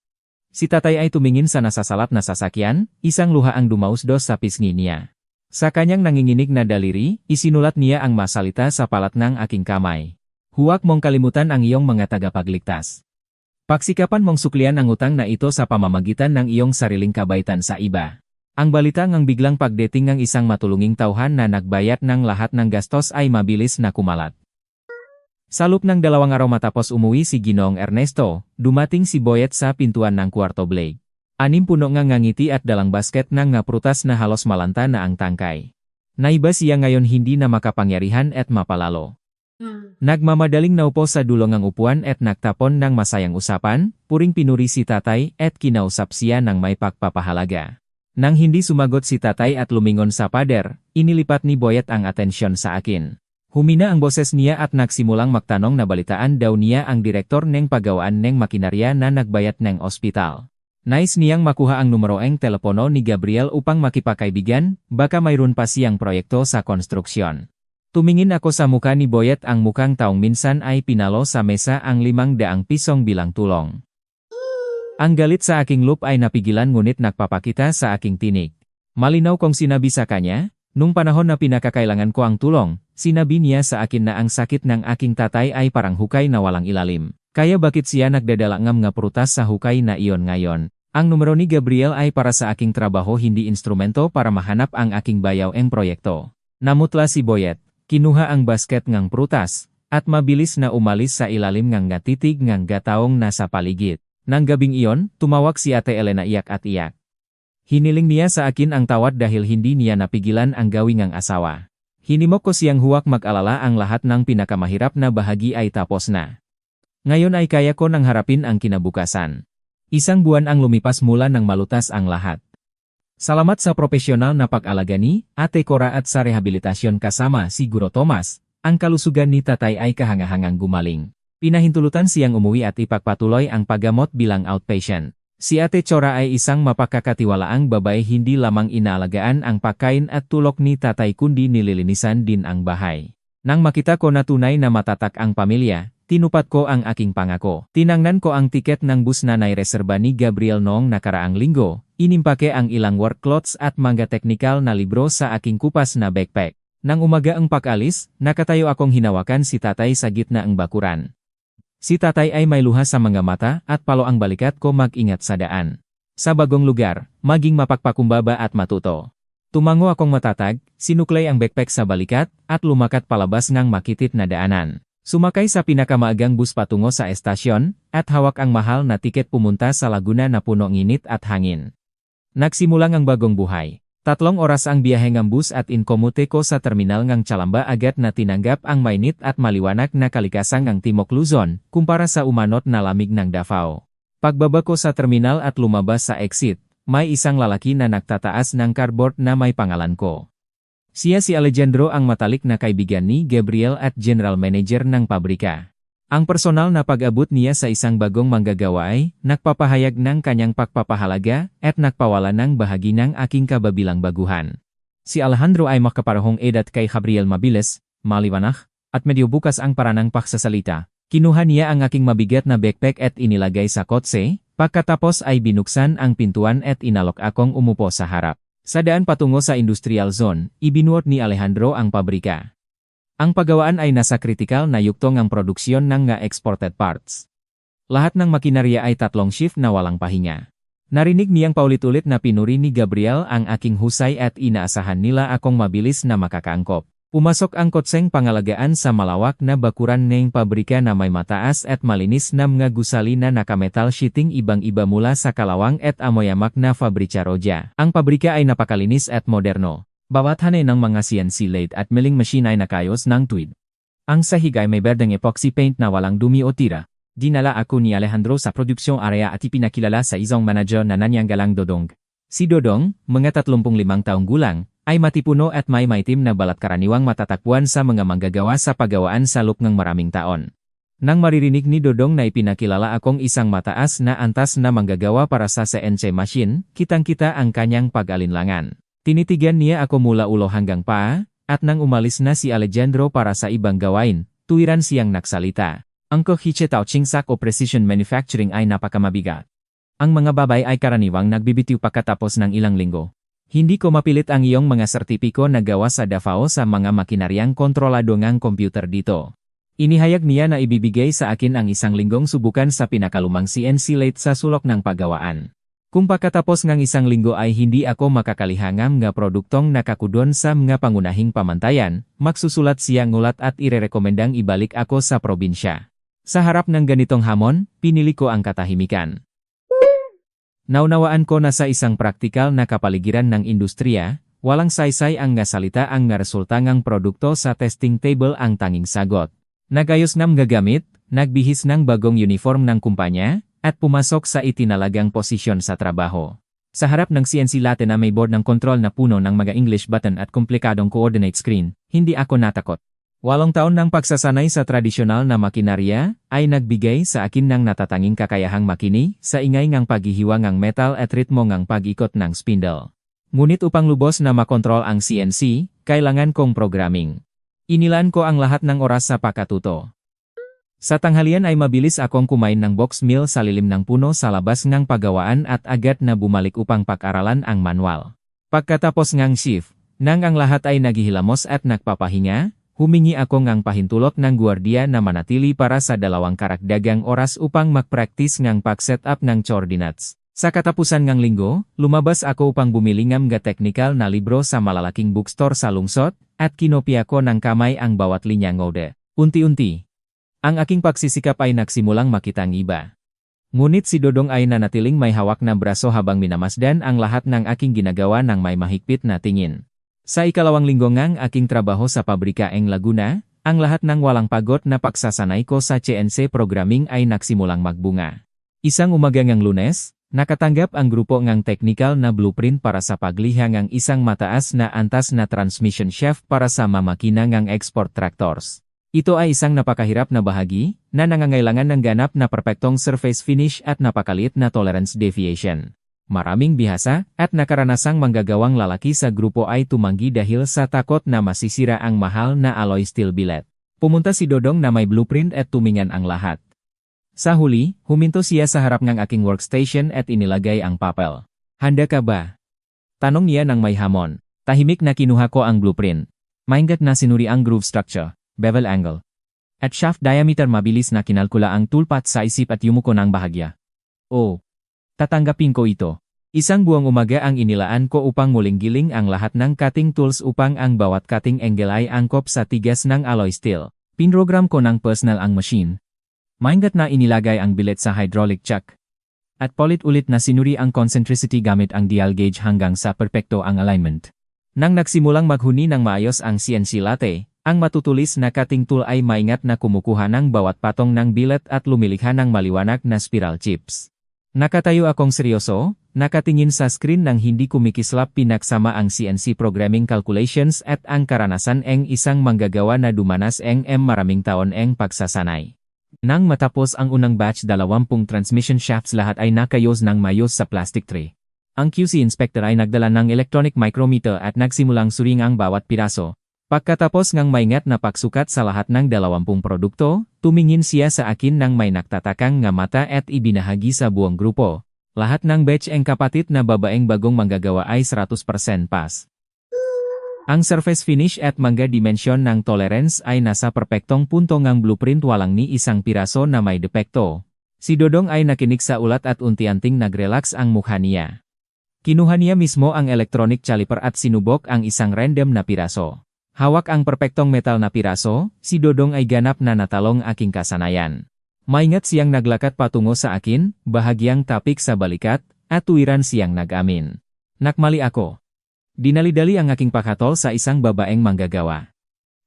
Si tatay ay tumingin sa nasasalat na sasakyan, isang luha ang dumausdos sa pisngi niya. Sa kanyang nanginginig na daliri, isinulat niya ang masalita sa palat ng aking kamay. Huwag mong kalimutan ang iyong mga tagapagligtas. Pagsikapan mong suklian ang utang na ito sa pamamagitan ng iyong sariling kabaitan sa iba. Ang balita ng biglang pagdating ng isang matulunging tauhan na nagbayad ng lahat ng gastos ay mabilis na kumalat. Sa loob ng 2 araw matapos umuwi si Ginoong Ernesto, dumating si Boyet sa pintuan ng kwarto Blake. 6 puno nga ngangiti at dalang basket ng prutas na halos malanta na ang tangkay. Naiba siya ngayon hindi na makapangyarihan at mapalalo. Nagmamadaling naupo sa dulo ng upuan at nagtapon ng masayang usapan, puring pinuri si tatay at kinausap siya ng may pagpapahalaga. Nang hindi sumagot si tatay at lumingon sa pader, inilipat ni Boyet ang atensyon sa akin. Humina ang boses niya at nagsimulang magtanong na balitaan daw niya ang direktor ng paggawaan ng makinarya na nagbayat ng ospital. Nais niyang makuha ang numero ng telepono ni Gabriel upang makipagkaibigan, baka mayroon pa siyang proyekto sa konstruksyon. Tumingin ako sa muka ni Boyet, ang mukhang taong minsan ay pinalo sa mesa ang 500 pisong bilang tulong. Ang galit sa aking loop ay napigilan ngunit nagpapakita sa aking tinig. Malinaw kong sinabi sa kanya, nung panahon na pinakakailangan ko ang tulong, sinabi niya sa akin na ang sakit ng aking tatay ay parang hukay na walang ilalim. Kaya bakit siya nagdadala ng mga prutas sa hukay na iyon ngayon? Ang numero ni Gabriel ay para sa aking trabaho hindi instrumento para mahanap ang aking bayaw ang proyekto. Namutla si Boyet, kinuha ang basket ngang prutas, at mabilis na umalis sa ilalim ngang ngatitig ngang gataong nasa paligid. Nang gabing iyon, tumawag si Ate Elena iyak at iyak. Hiniling niya sa akin ang tawad dahil hindi niya napigilan ang gawing ngang asawa. Hinimok ko siyang huwag mag-alala ang lahat ng pinakamahirap na bahagi ay tapos na. Ngayon ay kaya ko nang harapin ang kinabukasan. Isang buwan ang lumipas mula nang malutas ang lahat. Salamat sa profesional na pag-alaga ni Ate Cora at sa rehabilitasyon kasama si Guro Thomas, ang kalusugan ni tatay ay kahangahangang gumaling. Pinahintulutan siyang umuwi at ipagpatuloy ang paggamot bilang outpatient. Si Ate Cora ay isang mapagkakatiwalaang babae, hindi lamang inaalagaan ang pagkain at tulog ni tatay kundi nililinisan din ang bahay. Nang makita ko na tunay na matatak ang pamilya, tinupad ko ang aking pangako. Tinangnan ko ang tiket ng bus na naireserba ni Gabriel noong nakaraang linggo, inimpake ang ilang work clothes at mga teknikal na libro sa aking kupas na backpack. Nang umaga ang pag-alis, nakatayo akong hinawakan si tatay sa gitna ng bakuran. Si tatay ay may luha sa mga mata at palo ang balikat ko mag-ingat sa daan. Sa bagong lugar, maging mapagpakumbaba at matuto. Tumango akong matatag, sinuklay ang backpack sa balikat, at lumakat palabas ngang makitit na daanan. Sumakay sa pinakamaagang bus patungo sa estasyon, at hawak ang mahal na tiket pumunta sa Laguna na puno nginit at hangin. Nagsimulang ang bagong buhay. 3 oras ang biyahe ng bus at inkomute ko sa terminal ng Calamba agad na tinanggap ang mainit at maliwanag na kalikasan ng Timok Luzon, kumpara sa umanot na lamig ng Davao. Pagbaba ko sa terminal at lumabas sa exit, may isang lalaki na nagtataas ng cardboard na may pangalan ko. Siya si Alejandro, ang matalik na kaibigan ni Gabriel at general manager ng pabrika. Ang personal na pag-abot niya sa isang bagong manggagawa ay nagpapahayag ng kanyang pagpapahalaga at nagpawala ng bahagi ng aking kababilang baguhan. Si Alejandro ay makaparahong edad kay Gabriel, mabilis, maliwanag, at medyo bukas ang paranang paksasalita. Kinuha niya ang aking mabigat na backpack at inilagay sa kotse, pagkatapos ay binuksan ang pintuan at inalok akong umupo sa harap. Sa daan patungo sa industrial zone, ibinuot ni Alejandro ang pabrika. Ang paggawaan ay nasa kritikal na yugto ng produksyon ng nga exported parts. Lahat ng makinarya ay 3 shift na walang pahinga. Narinig niyang paulit-ulit na pinuri ni Gabriel ang aking husay at inaasahan nila akong mabilis na makakaangkop. Pumasok ang kotseng pangalagaan sa malawak na bakuran ng pabrika na may mataas at malinis na mga gusali na nakametal sheeting, ibang-iba mula sa kalawang at amoyamak na fabrica roja. Ang pabrika ay napakalinis at moderno. Bawat hanay ng mga CNC lathe at milling machine ay nakayos ng tweed. Ang sahig ay may berdeng epoxy paint na walang dumi o tira. Dinala ako ni Alejandro sa produksyong area at ipinakilala sa isang manager na nanyanggalang Dodong. Si Dodong, mga 35 taong gulang, ay matipuno at may maitim na balat, karaniwang matatakbuhan sa mga manggagawa sa paggawaan sa loob ng maraming taon. Nang maririnig ni Dodong na ipinakilala akong isang mataas na antas na manggagawa para sa CNC machine, kitang-kita ang kanyang pag-alinlangan. Tinitigan niya ako mula ulo hanggang paa, at nang umalis na si Alejandro para sa ibang gawain, tuwiran siyang nagsalita. Ang Kohiche Tauchingsak o Precision Manufacturing ay napakamabigat. Ang mga babay ay karaniwang nagbibitiw pagkatapos ng ilang linggo. Hindi ko mapilit ang iyong mga sertipiko na gawa sa Davao sa mga makinaryang kontrolado ngang computer dito. Inihayag niya na ibibigay sa akin ang 1 linggong subukan sa pinakalumang CNC lathe sa sulok ng paggawaan. Kung pagkatapos ng 1 linggo ay hindi ako makakalihangam nga produktong nakakudon sa mga pangunahing pamantayan, magsusulat siya ngulat at irerekomendang ibalik ako sa probinsya. Sa harap ng ganitong hamon, pinili ko ang katahimikan. Naunawaan ko na sa isang praktikal na kapaligiran ng industriya, walang saysay ang nga salita, ang nga resulta ngang produkto sa testing table ang tanging sagot. Nagayos ng gagamit, nagbihis ng bagong uniform ng kumpanya, at pumasok sa itinalagang posisyon sa trabaho. Sa harap ng CNC latte na may board ng kontrol na puno ng mga English button at komplikadong coordinate screen, hindi ako natakot. 8 taon ng pagsasanay sa tradisyonal na makinarya ay nagbigay sa akin ng natatanging kakayahang makini sa ingay ngang paghihiwa ng metal at ritmo ngang pag-ikot ng spindle. Ngunit upang lubos na makontrol ang CNC, kailangan kong programming. Inilaan ko ang lahat ng oras sa pakatuto. Sa tanghalian ay mabilis akong kumain ng box meal sa lilim ng puno sa labas ng paggawaan at agad na bumalik upang pag-aralan ang manual. Pagkatapos ngang shift, nang ang lahat ay naghihilamos at nagpapahinga, humingi ako ngang pahintulot ng gwardiya na manatili para sa 2 karagdagang oras upang mag-practice ngang pag-set up ng coordinates. Sa katapusan ngang linggo, lumabas ako upang bumili ng mga teknikal na libro sa malalaking bookstore sa lungsod, at kinopya ko ng kamay ang bawat linya ngode. Unti-unti, ang aking pagsisikap ay nagsimulang makitang iba. Ngunit si Dodong ay nanatiling may hawak na braso habang minamasdan ang lahat ng aking ginagawa ng may mahigpit na tingin. Sa ikalawang linggo ngang aking trabaho sa pabrika ng Laguna, ang lahat ng walang pagod na pagsasanay ko sa CNC programming ay nagsimulang magbunga. Isang umaga ngang Lunes, nakatanggap ang grupo ngang technical na blueprint para sa pagliha ng isang mataas na antas na transmission shaft para sa mamakina ngang export tractors. Ito ay isang napakahirap na bahagi, na nangangailangan ng ganap na perpektong surface finish at napakaliit na tolerance deviation. Maraming bihasa at nakaranasang manggagawang lalaki sa grupo ay tumanggi dahil sa takot na masisira ang mahal na alloy steel billet. Pumunta si Dodong na may blueprint at tumingan ang lahat. Sa huli, huminto siya sa harap ng aking workstation at inilagay ang papel. Handa ka ba? Tanong niya ng may hamon. Tahimik na kinuha ko ang blueprint. Maingat na sinuri ang groove structure, bevel angle, at shaft diameter. Mabilis na kinalkula ang toolpath sa isip at yumuko ng bahagya. Oh, tatanggapin ko ito. Isang buong umaga ang inilaan ko upang muling-giling ang lahat ng cutting tools upang ang bawat cutting angle ay angkop sa tigas ng alloy steel. Pinrogram ko ng personal ang machine. Maingat na inilagay ang billet sa hydraulic chuck. At paulit-ulit na sinuri ang concentricity gamit ang dial gauge hanggang sa perpekto ang alignment. Nang nagsimulang maghuni ng maayos ang CNC lathe, ang matutulis na cutting tool ay maingat na kumukuha ng bawat patong ng billet at lumilikha ng maliwanag na spiral chips. Nakatayo akong seryoso, nakatingin sa screen nang hindi kumikislap. Pinaksama ang CNC programming calculations at ang karanasan ng isang manggagawa na dumanas ng maraming taon ng pagsasanay. Nang matapos ang unang batch 20 transmission shafts, lahat ay nakayos ng mayos sa plastic tray. Ang QC inspector ay nagdala ng electronic micrometer at nagsimulang suring ang bawat piraso. Pagkatapos ngang maingat na pagsukat sa lahat ng 20 produkto, tumingin siya sa akin ng may nagtatakang nga mata at ibinahagi sa buong grupo. Lahat ng batch ng kapatid na babaeng bagong manggagawa ay 100% pass. Ang surface finish at mga dimensyon ng tolerance ay nasa perpektong punto ngang blueprint, walang ni isang piraso na may depekto. Si Dodong ay nakinig sa ulat at unti-unting nagrelax ang mukha niya. Kinuha niya mismo ang electronic caliper at sinubok ang isang random na piraso. Hawak ang perpektong metal na piraso, si Dodong ay ganap na natalong aking kasanayan. Maingat siyang naglakad patungo sa akin, bahagyang tapik sa balikat, at tuwiran siyang nag-amin. Nakmali ako. Dinali-dali ang aking pakatol sa isang babaeng manggagawa.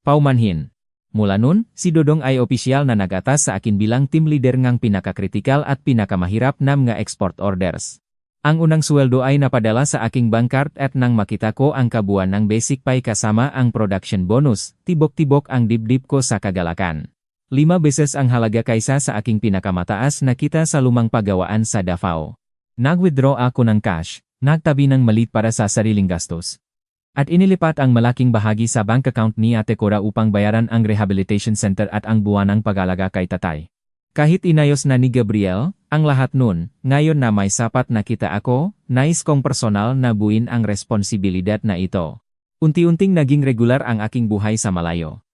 Paumanhin. Mula nun, si Dodong ay opisyal na nag-atas sa akin bilang team leader ngang pinakakritikal at pinakamahirap na mga export orders. Ang unang sweldo ay napadala sa aking bank card at nang makita ko ang kabuuan ng basic pay kasama ang production bonus, tibok-tibok ang dibdib ko sa kagalakan. 5 beses ang halaga kaysa sa aking pinakamataas na kita sa lumang pagawaan sa Davao. Nag-withdraw ako ng cash. Nagtabi ng malit para sa sariling gastos. At inilipat ang malaking bahagi sa bank account ni Ate Cora upang bayaran ang rehabilitation center at ang buwanang pag-alaga kay tatay. Kahit inayos na ni Gabriel ang lahat nun, ngayon na may sapat na kita ako, nais kong personal na buuin ang responsibilidad na ito. Unti-unting naging regular ang aking buhay sa malayo.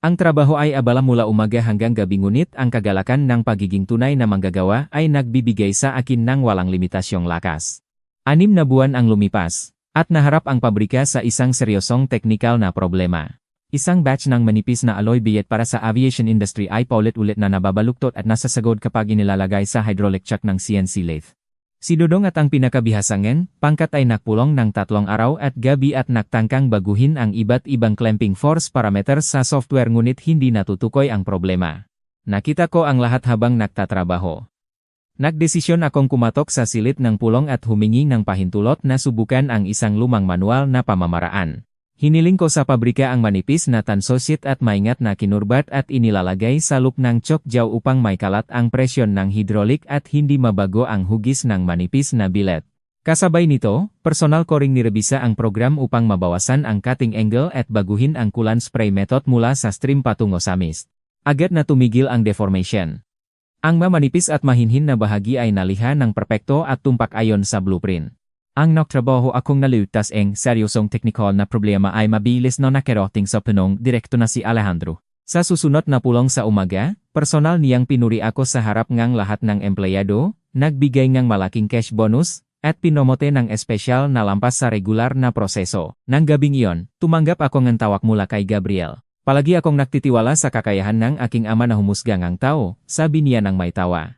Ang trabaho ay abala mula umaga hanggang gabi, ngunit ang kagalakan ng pagiging tunay na manggagawa ay nagbibigay sa akin ng walang limitasyong lakas. 6 na buwan ang lumipas, at naharap ang pabrika sa isang seryosong teknikal na problema. Isang batch ng manipis na alloy billet para sa aviation industry ay paulit-ulit na nababaluktot at nasasagod kapag inilalagay sa hydraulic chuck ng CNC lathe. Si Dodong at ang pinakabihasangin, pangkat ay nakpulong ng 3 araw at gabi at naktangkang baguhin ang iba't ibang clamping force parameters sa software, ngunit hindi natutukoy ang problema. Nakita ko ang lahat habang nagtatrabaho. Nagdesisyon akong kumatok sa silid ng pulong at humingi ng pahintulot na subukan ang isang lumang manual na pamamaraan. Hiniling ko sa pabrika ang manipis na tansosit at maingat na kinurbat at inilalagay sa loop ng chokjaw upang may kalat ang presyon ng hydraulic at hindi mabago ang hugis ng manipis na billet. Kasabay nito, personal ko ring nirebisa ang program upang mabawasan ang cutting angle at baguhin ang coolant spray method mula sa stream patungo sa mist. Agad na tumigil ang deformation. Ang mamanipis at mahinhin na bahagi ay naliha ng perpekto at tumpak ayon sa blueprint. Ang nagtrabaho akong nalutas ng seryosong teknikal na problema ay mabilis na nakarating sa punong direkto na si Alejandro. Sa susunod na pulong sa umaga, personal niyang pinuri ako sa harap ngang lahat ng empleyado, nagbigay ngang malaking cash bonus, at pinomote ng espesyal na lampas sa regular na proseso. Nang gabing iyon, tumanggap ako ng tawag mula kay Gabriel. Palagi akong nagtitiwala sa kakayahan ng aking ama na humusga ngang tao, sabi niya ng may tawa.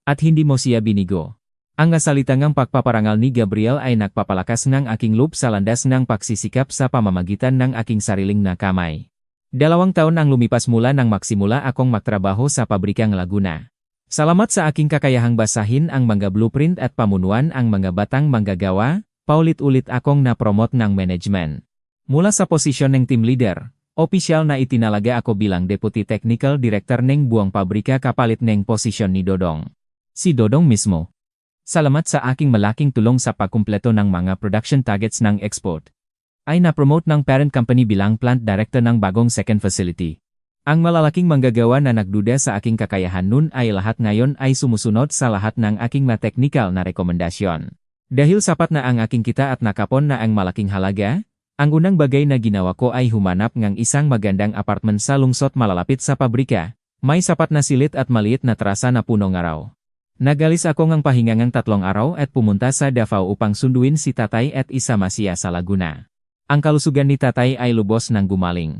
At hindi mo siya binigo. Ang nasalitangang pagpaparangal ni Gabriel ay nagpapalakas ng aking loob sa landas ng pagsisikap sa pamamagitan ng aking sariling na kamay. 2 taon ang lumipas mula nang magsimula akong magtrabaho sa pabrikang Laguna. Salamat sa aking kakayahang basahin ang mga blueprint at pamunuan ang mga batang manggagawa, paulit-ulit akong na-promote ng management. Mula sa posisyon ng team leader, opisyal na itinalaga ako bilang Deputy Technical Director ng buong pabrika kapalit ng posisyon ni Dodong. Si Dodong mismo. Salamat sa aking malaking tulong sa pagkumpleto ng mga production targets ng export. Ay na-promote ng parent company bilang plant director ng bagong second facility. Ang malalaking manggagawa na nagduda sa aking kakayahan nun ay lahat ngayon ay sumusunod sa lahat ng aking technical na rekomendasyon. Dahil sapat na ang aking kita at nakapon na ang malaking halaga, ang unang bagay na ginawa ko ay humanap ng isang magandang apartment sa lungsod malalapit sa pabrika, may sapat na silit at maliit na terasa na punong araw. Nagalis ako ng pahingangang 3 araw at pumunta sa Davao upang sunduin si tatay at isama siya sa Laguna. Ang kalusugan ni tatay ay lubos ng gumaling.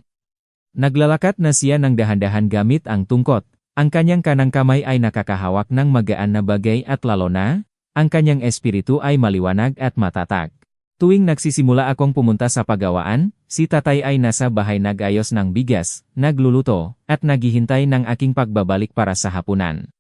Naglalakad na siya ng dahan-dahan gamit ang tungkot, ang kanyang kanang kamay ay nakakahawak ng magaan na bagay at lalo na, ang kanyang espiritu ay maliwanag at matatag. Tuwing nagsisimula akong pumunta sa pagawaan, si tatay ay nasa bahay nag-ayos ng bigas, nagluluto, at naghihintay ng aking pagbabalik para sa hapunan.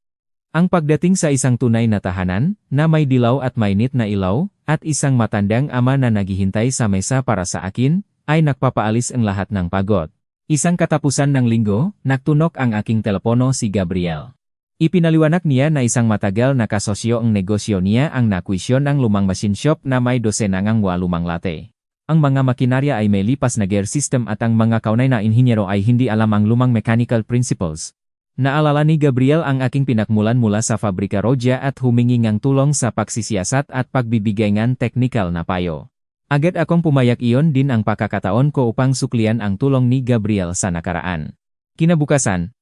Ang pagdating sa isang tunay na tahanan, na may dilaw at mainit na ilaw, at isang matandang ama na naghihintay sa mesa para sa akin, ay nagpapaalis ang lahat ng pagod. Isang katapusan ng linggo, nagtunok ang aking telepono si Gabriel. Ipinaliwanag niya na isang matagal na kasosyo ang negosyo niya ang nakwisyon ng lumang machine shop na may dosenangang 8 late. Ang mga makinarya ay may lipas na gear system at ang mga kaunay na inhinyero ay hindi alam ang lumang mechanical principles. Naalala ni Gabriel ang aking pinakmulan mula sa Fabrika Roja at humingi ng tulong sa pagsisiyasat at pagbibigay ng technical na payo. Agad akong pumayak iyon din ang pagkakataon ko upang suklian ang tulong ni Gabriel sa nakaraan. Kinabukasan,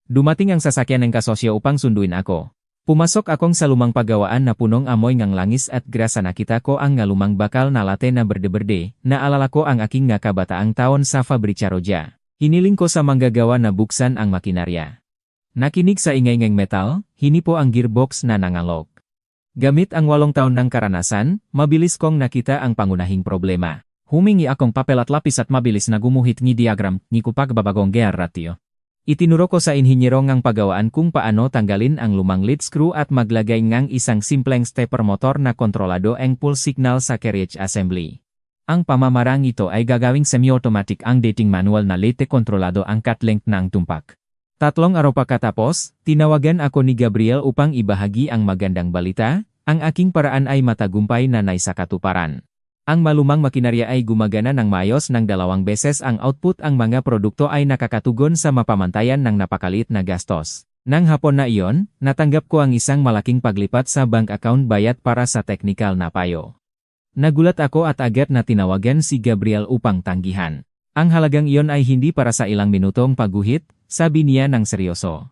dumating ang sasakyan ng kasosyo upang sunduin ako. Pumasok akong sa lumang pagawaan na punong amoy ng langis at grasa nakita ko ang lumang bakal na late na berde-berde, naalala ko ang aking kabataang taon sa Fabrika Roja. Hiniling ko sa manggagawa na buksan ang makinarya. Nakinig sa ingay ng metal, hinipo ang gearbox na nangalok. Gamit ang 8 taon ng karanasan, mabilis kong nakita ang pangunahing problema. Humingi akong papel at lapis at mabilis na gumuhit ng diagram ni pagbabagong gear ratio. Itinuro ko sa inhinyero ngang pagawaan kung paano tanggalin ang lumang lead screw at maglagay ngang isang simpleng stepper motor na kontrolado ang pulse signal sa carriage assembly. Ang pamamarang ito ay gagawing semi-automatic ang dating manual na late kontrolado ang cut length ng tumpak. 3 araw pagkatapos, tinawagan ako ni Gabriel upang ibahagi ang magandang balita, ang aking paraan ay matagumpay na naisakatuparan. Ang malumang makinarya ay gumagana ng maayos ng 2 beses ang output, ang mga produkto ay nakakatugon sa mapamantayan ng napakaliit na gastos. Nang hapon na iyon, natanggap ko ang isang malaking paglipat sa bank account bayad para sa technical na payo. Nagulat ako at agad na tinawagan si Gabriel upang tanggihan. Ang halagang iyon ay hindi para sa ilang minutong pagguhit, sabi niya ng seryoso.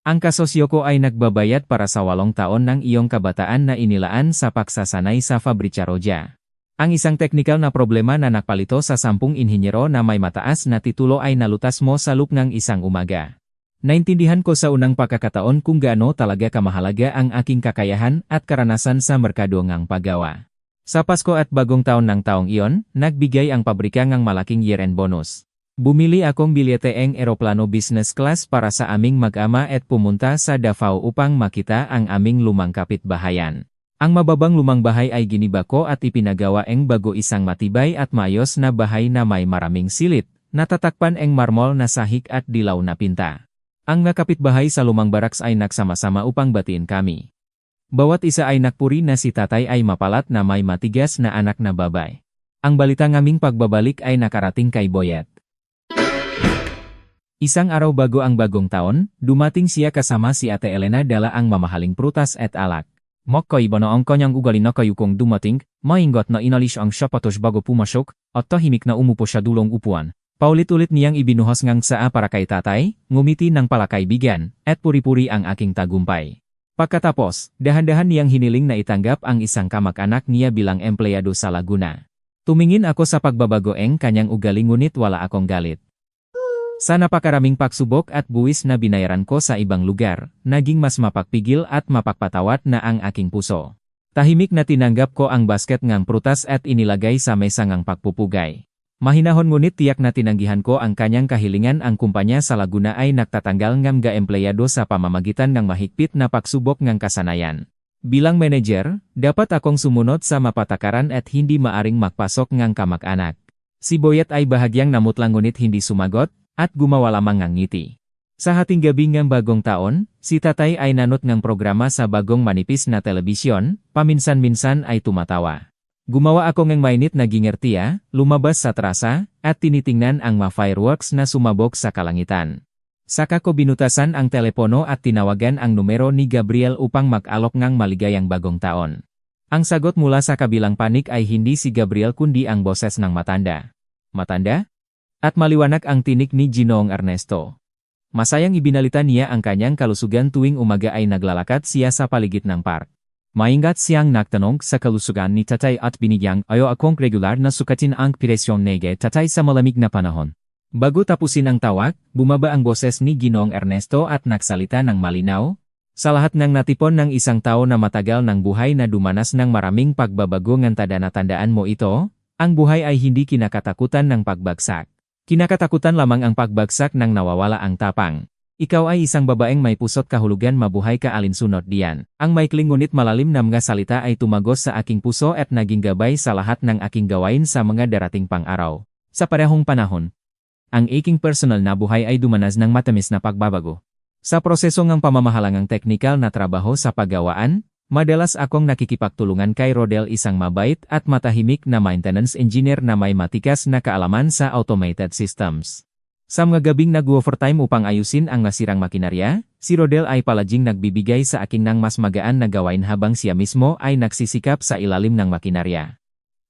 Ang kasosyo ko ay nagbabayad para sa 8 taon ng iyong kabataan na inilaan sa pagsasanay sa Fabrika Roja. Ang isang teknikal na problema na nakpalito sa 10 inhinyero na may mataas na titulo ay nalutas mo sa loob ng isang umaga. Naintindihan ko sa unang pagkakataon kung gaano talaga kamahalaga ang aking kakayahan at karanasan sa merkado ngang paggawa. Sa Pasko at bagong taon ng taong iyon, nagbigay ang pabrika ng malaking year-end bonus. Bumili akong bilyete ng eroplano business class para sa aming mag-ama at pumunta sa Davao upang makita ang aming lumang kapitbahayan. Ang mababang lumang bahay ay giniba ko at ipinagawa ang bago, isang matibay at maayos na bahay na may maraming silid, natatakpan ang marmol na sahig at dilaw na pinta. Ang nakapitbahay sa lumang baraks ay nagsama-sama upang batiin kami. Bawat isa ay nakpuri na si tatay ay mapalat na may matigas na anak na babay. Ang balita ngaming pagbabalik ay nakarating kay Boyet. Isang araw bago ang bagong taon, dumating siya kasama si Ate Elena dala ang mamahaling prutas at alak. Magkaiba na ang kanyang ugali na kayo kong dumating, maingat na inalis ang sapatos bago pumasok, at tahimik na umupo sa dulong upuan. Paulit-ulit niyang ibinuhos ngang saa para kay tatay, ngumiti ng palakaibigan, at puri-puri ang aking tagumpay. Pagkatapos, dahan-dahan niyang hiniling na itanggap ang isang kamag-anak niya bilang empleyado sa Laguna. Tumingin ako sa pagbabago ng kanyang ugali ngunit wala akong galit. Sa napakaraming pagsubok at buwis na binayaran ko sa ibang lugar, naging mas mapagpigil at mapagpatawad na ang aking puso. Tahimik na tinanggap ko ang basket ngang prutas at inilagay sa mesa ngang pagpupugay. Mahinahon ngunit tiyak na tinanggihan ko ang kanyang kahilingan ang kumpanya sa Laguna ay nagtatanggal ngam ga-empleyado sa pamamagitan ng mahigpit na pagsubok ngang kasanayan. Bilang manager, dapat akong sumunod sa mapatakaran at hindi maaring magpasok ngang kamag-anak. Si Boyet ay bahagyang namutlang ngunit hindi sumagot, at gumawa lamang ngang ngiti. Sa hating gabi ngang bagong taon, si tatay ay nanot ngang programa sa bagong manipis na telebisyon, paminsan-minsan ay tumatawa. Gumawa ako ngang mainit na gingertiya, lumabas sa trasa, at tinitingnan ang ma-fireworks na sumabog sa kalangitan. Saka ko binutasan ang telepono at tinawagan ang numero ni Gabriel upang mag-alok ngang maligayang bagong taon. Ang sagot mula sa kabilang panig ay hindi si Gabriel kundi ang boses ng matanda. Matanda? At maliwanag ang tinig ni Ginoong Ernesto. Masayang ibinalita niya ang kanyang kalusugan tuwing umaga ay naglalakad siya sa paligid ng park. Maingat siyang nagtanong sa kalusugan ni tatay at binigyang ayo akong regular na sukatin ang presyon nege tatay sa malamig na panahon. Bago tapusin ang tawag, bumaba ang boses ni Ginoong Ernesto at nagsalita ng malinaw. Sa lahat ng natipon ng isang tao na matagal ng buhay na dumanas ng maraming pagbabago ng tanda-tandaan mo ito, ang buhay ay hindi kinakatakutan ng pagbagsak. Kinakatakutan lamang ang pagbagsak ng nawawala ang tapang. Ikaw ay isang babaeng may puso't kahulugan mabuhay ka alinsunod diyan. Ang maikling ngunit malalim na mga salita ay tumagos sa aking puso at naging gabay sa lahat ng aking gawain sa mga darating pang araw. Sa parehong panahon, ang aking personal na buhay ay dumanas ng matamis na pagbabago. Sa proseso ng pamamahalangang teknikal na trabaho sa paggawaan, madalas akong nakikipagtulungan kay Rodel isang mabait at matahimik na maintenance engineer na may matikas na kaalaman sa automated systems. Sa mga gabing nag-overtime upang ayusin ang nasirang makinarya, si Rodel ay palaging nagbibigay sa akin ng mas magaan na gawain habang siya mismo ay nagsisikap sa ilalim ng makinarya.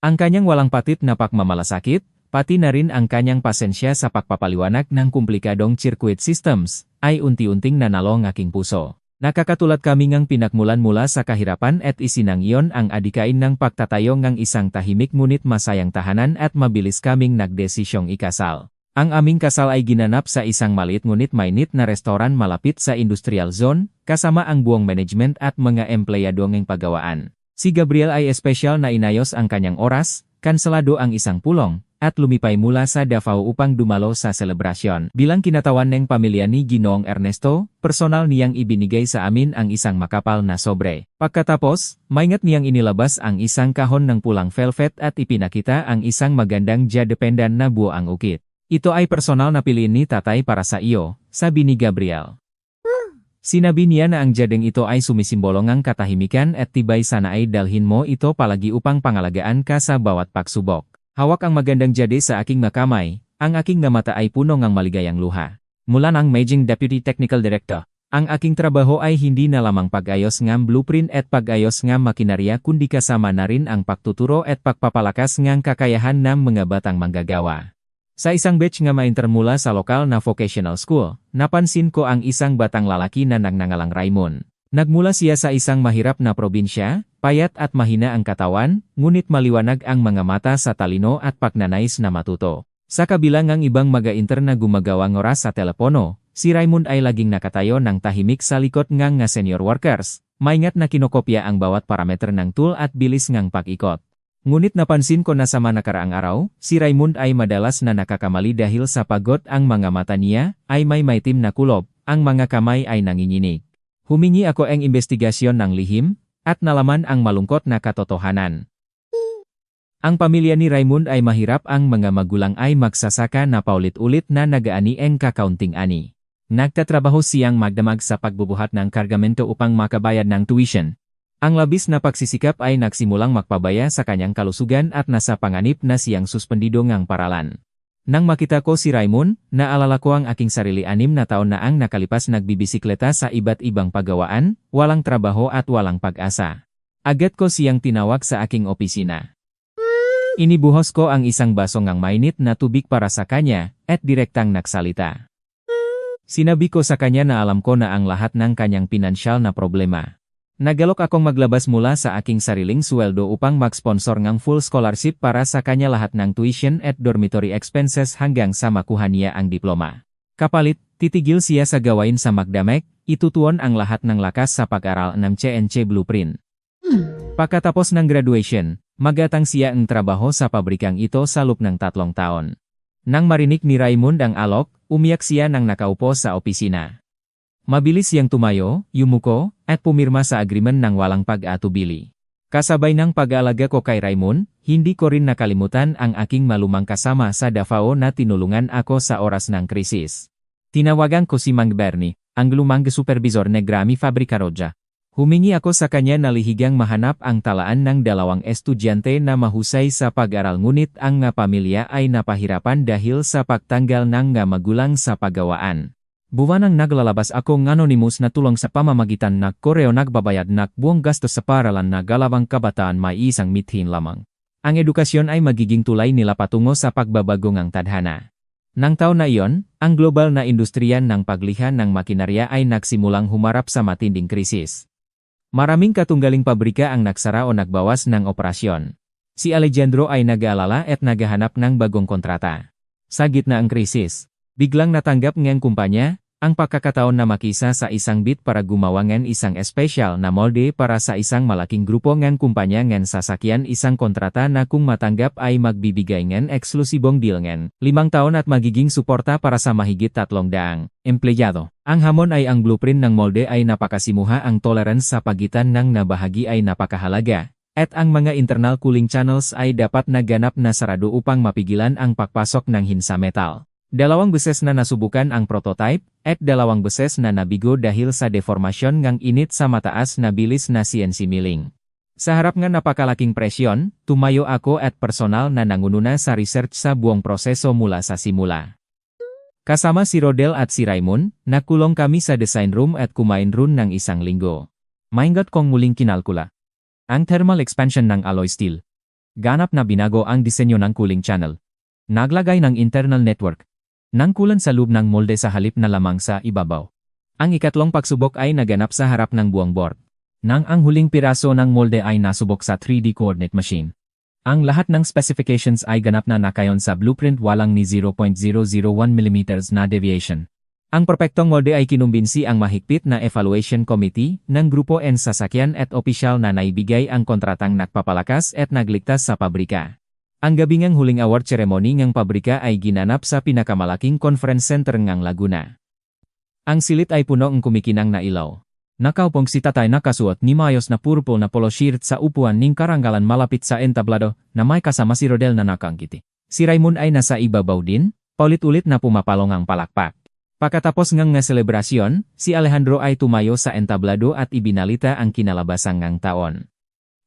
Ang kanyang walang patid na pagmamalasakit, pati na rin ang kanyang pasensya sa pagpapaliwanag ng komplikadong circuit systems, ay unti-unting nanalo ng aking puso. Nakakatulad kami ngang pinakmulan mula sa kahirapan at isinang iyon ang adikain ng pagtatayo ng isang tahimik ngunit masayang tahanan at mabilis kaming nagdesisyong ikasal. Ang aming kasal ay ginanap sa isang maliit ngunit mainit na restoran malapit sa industrial zone, kasama ang buong management at mga empleyado ng paggawaan. Si Gabriel ay espesyal na inayos ang kanyang oras, kanselado ang isang pulong, at lumipay mula sa Davao upang dumalo sa selebrasyon. Bilang kinatawan ng pamilya ni Ginoong Ernesto, personal niyang ibinigay sa amin ang isang makapal na sobre. Pagkatapos, maingat niyang inilabas ang isang kahon ng pulang velvet at ipinakita ang isang magandang jade-pendan na buo ang ukit. Ito ay personal na piliin ni tatay para sa iyo, sabi ni Gabriel. Sinabi niya na ang jadeng ito ay sumisimbolo ng katahimikan at tibay sana ay dalhin mo ito palagi upang pangalagaan ka sa bawat pagsubok. Hawak ang magandang jade sa aking makamay, ang aking mata ay puno ng maligayang luha. Mula ng Managing Deputy Technical Director, ang aking trabaho ay hindi na lamang pag-ayos ng blueprint at pag-ayos ng makinarya kundi kasama na rin ang pagtuturo at pagpapalakas ng kakayahan ng mga batang manggagawa. Sa isang batch nga ma-enter mula sa lokal na vocational school, napansin ko ang isang batang lalaki na nagngangalang Raymond. Nagmula siya sa isang mahirap na probinsya, payat at mahina ang katawan, ngunit maliwanag ang mga mata sa talino at pagnanais na matuto. Sa kabila ng ibang mag-a-inter na gumagawang oras sa telepono, si Raymond ay laging nakatayo ng tahimik sa likod ng senior workers, maingat na kinokopya ang bawat parameter ng tool at bilis ng pag-ikot. Ngunit napansin ko na sa mga nakaraang araw, si Raymond ay madalas na nakakamali dahil sa pagod ang mga mata niya, ay may maitim na kulob, ang mga kamay ay nanginginig. Humingi ako ang investigasyon ng lihim, at nalaman ang malungkot na katotohanan. Ang pamilya ni Raymond ay mahirap ang mga magulang ay magsasaka na paulit-ulit na nagaani ang kakaunting ani. Nagtatrabaho siyang magdamag sa pagbubuhat ng kargamento upang makabayad ng tuition. Ang labis na pagsisikap ay nagsimulang magpabaya sa kanyang kalusugan at nasa panganib na siyang suspendido ng paralan. Nang makita ko si Raymond, naalala ko ang aking sarili 6 na taon na ang nakalipas nagbibisikleta sa iba't ibang paggawaan, walang trabaho at walang pag-asa. Agad ko siyang tinawag sa aking opisina. Inibuhos ko ang isang baso ng mainit na tubig para sa kanya, at direktang nagsalita. Sinabi ko sa kanya na alam ko na ang lahat ng kanyang pinansyal na problema. Nagalok akong maglabas mula sa aking sariling sweldo upang mag-sponsor ng full scholarship para sa kanya lahat ng tuition at dormitory expenses hanggang sa makuha niya ang diploma. Kapalit, titigil siya sa gawain sa Magdamec, itutuon ang lahat ng lakas sa pag-aral ng CNC Blueprint. Pagkatapos ng graduation, magatang siya ang trabaho sa pabrikang ito sa loob ng 3 taon. Nang marinig ni Raymond ang alok, umiyak siya nang nakaupo sa opisina. Mabilis siyang tumayo, yumuko, at pumirma sa agreement ng walang pag-atubili. Kasabay ng pag-aalaga ko kay Raymond, hindi ko rin nakalimutan ang aking malumang kasama sa Davao na tinulungan ako sa oras ng krisis. Tinawagan ko si Mang Bernie, ang lumang supervisor ng Grammy Fabrica Roja. Humingi ako sa kanya na lihigang mahanap ang talaan ng 2 estudyante na mahusay sa pag-aral ngunit ang nga pamilya ay napahirapan dahil sa pagtanggal ng nga magulang sa paggawaan. Buwanang naglalabas akong anonymous na tulong sa pamamagitan ng koreo nagbabayad ng buong gastos sa paralan na galawang kabataan may isang mithin lamang. Ang edukasyon ay magiging tulay nila patungo sa pagbabago ng tadhana. Nang taon na iyon, ang global na industriya ng paglihan ng makinarya ay nagsimulang humarap sa matinding krisis. Maraming katunggaling pabrika ang nagsara o nagbawas ng operasyon. Si Alejandro ay nag-aalala at naghahanap ng bagong kontrata. Sa gitna ng krisis, biglang natanggap ng kumpanya ang pagkakataon na makisa sa isang bid para gumawa ng isang espesyal na molde para sa isang malaking grupo ng kumpanya ng sasakyan, isang kontrata na kung matanggap ay magbibigay ng eksklusibong deal ng 5 taon at magiging suporta para sa mahigit 300 empleyado. Ang hamon ay ang blueprint ng molde ay napakasimuha, ang tolerance sa pagitan ng nabahagi ay napakahalaga, at ang mga internal cooling channels ay dapat naganap na sarado upang mapigilan ang pagpasok ng hinsa metal. 2 beses na nasubukan ang prototype, at 2 beses na nabigo dahil sa deformasyon ng init sa mataas na bilis na CNC milling. Sa harap ng napakalaking presyon, tumayo ako at personal na nangununa sa research sa buong proseso mula sa simula. Kasama si Rodel at si Raymond, nakulong kami sa design room at kumain room ng 1 linggo. Maingat kong muling kinalkula ang thermal expansion ng alloy steel. Ganap na binago ang disenyo ng cooling channel. Naglagay ng internal network ng kulan sa loob ng molde sa halip na lamang sa ibabaw. Ang ikatlong pagsubok ay naganap sa harap ng buong board. Nang ang huling piraso ng molde ay nasubok sa 3D coordinate machine. Ang lahat ng specifications ay ganap na nakayon sa blueprint, walang ni 0.001 mm na deviation. Ang perpektong molde ay kinumbinsi ang mahigpit na evaluation committee ng Grupo N Sasakyan at opisyal na naibigay ang kontratang nagpapalakas at nagligtas sa pabrika. Ang gabi ng huling award ceremony ng pabrika ay ginanap sa pinakamalaking conference center ng Laguna. Ang silit ay puno ng kumikinang na ilaw. Nakaupong si tatay nakasuot ni mayos na purple na polo shirt sa upuan ning karanggalan malapit sa entablado na may kasama si Rodel na nakangkiti. Si Raymond ay nasa ibabaw din, paulit-ulit na pumapalong ang palakpak. Pagkatapos ng selebrasyon, si Alejandro ay tumayo sa entablado at ibinalita ang kinalabasang ng taon.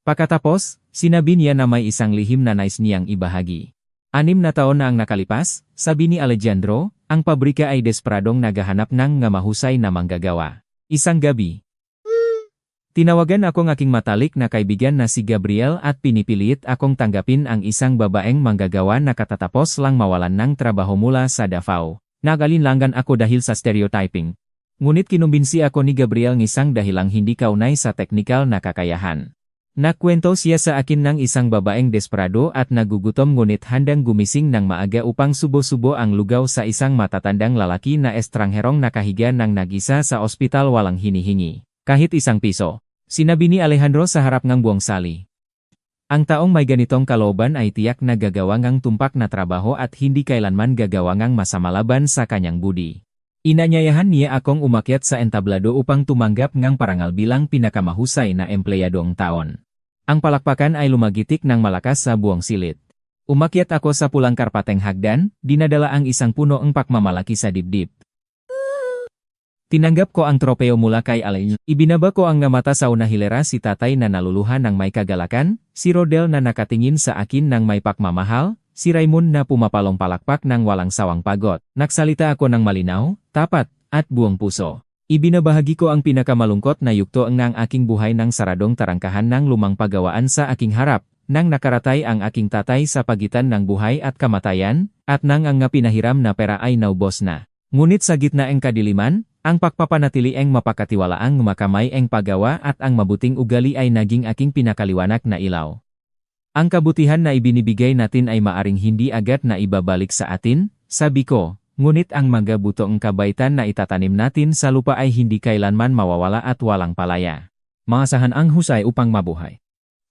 Pagkatapos, sinabi niya na may isang lihim na nais niyang ibahagi. 6 na taon na ang nakalipas, sabi ni Alejandro, ang pabrika ay desperadong naghahanap ng nga mahusay na manggagawa. Isang gabi, tinawagan akong aking matalik na kaibigan na si Gabriel at pinipilit akong tanggapin ang isang babaeng manggagawa na katatapos lang mawalan ng trabaho mula sa Davao. Nagalinlangan ako dahil sa stereotyping. Ngunit kinumbinsi ako ni Gabriel ng isang dahilang hindi kaunay sa teknikal na kakayahan. Nakwento siya sa akin ng isang babaeng desperado at nagugutom ngunit handang gumising ng maaga upang subo-subo ang lugaw sa isang matatandang lalaki na estrangherong nakahiga ng nag-isa sa ospital walang hinihingi kahit 1 piso. Sinabi ni Alejandro sa harap ng buong sali. Ang taong may ganitong kalooban ay tiyak na gagawa ng tumpak na trabaho at hindi kailanman gagawa ng masama laban sa kanyang budi. Inanyayahan niya akong umakyat sa entablado upang tumanggap ng parangal bilang pinakamahusay na empleyadong taon. Ang palakpakan ay lumagitik ng malakas sa buong silit. Umakyat ako sa pulang karpateng hagdan, dinadala ang isang puno ng pakmamalaki sa dibdib. Tinanggap ko ang tropeo mula kay Alain. Ibinaba ko ang mata sa una hilera si tatay na naluluhan ng may kagalakan, si Rodel na nakatingin sa akin ng may pakmamahal, si Raymond na pumapalong palakpak ng walang sawang pagod. Nagsalita ako ng malinaw, tapat, at buong puso. Ibinabahagi ko ang pinakamalungkot na yugto ng aking buhay ng saradong tarangkahan ng lumang paggawaan sa aking harap, nang nakaratay ang aking tatay sa pagitan ng buhay at kamatayan, at nang ang pinahiram na pera ay naubos na. Ngunit sa gitna ng kadiliman, Ang pagpapanatili ang mapakatiwalaang makamay ang paggawa at ang mabuting ugali ay naging aking pinakaliwanag na ilaw. Ang kabutihan na ibinibigay natin ay maaring hindi agad na ibabalik sa atin, sabi ko, ngunit ang mga butong kabaitan na itatanim natin sa lupa ay hindi kailanman mawawala at walang palaya. Maasahan ang husay upang mabuhay.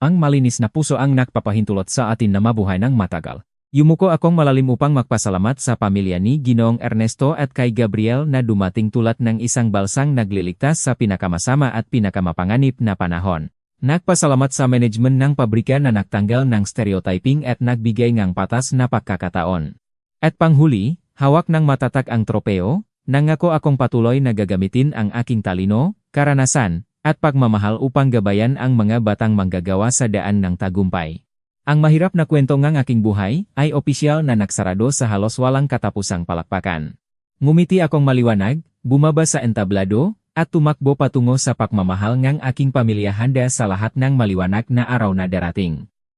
Ang malinis na puso ang nagpapahintulot sa atin na mabuhay ng matagal. Yumuko akong malalim upang magpasalamat sa pamilya ni Ginoong Ernesto at kay Gabriel na dumating tulad ng isang balsang nagliligtas sa pinakamasama at pinakamapanganib na panahon. Nagpasalamat sa management ng pabrika na nagtanggal ng stereotyping at nagbigay ng patas na pagkakataon. At panghuli, hawak ng matatag ang tropeo, nangako akong patuloy na gagamitin ang aking talino, karanasan, at pagmamahal upang gabayan ang mga batang manggagawa sa daan ng tagumpay. Ang mahirap na kwento ng aking buhay ay opisyal na nagsarado sa halos walang katapusang palakpakan. Ngumiti akong maliwanag, bumaba sa entablado, at tumakbo patungo sa pagmamahal ng aking pamilya handa sa lahat ng maliwanag na araw na darating.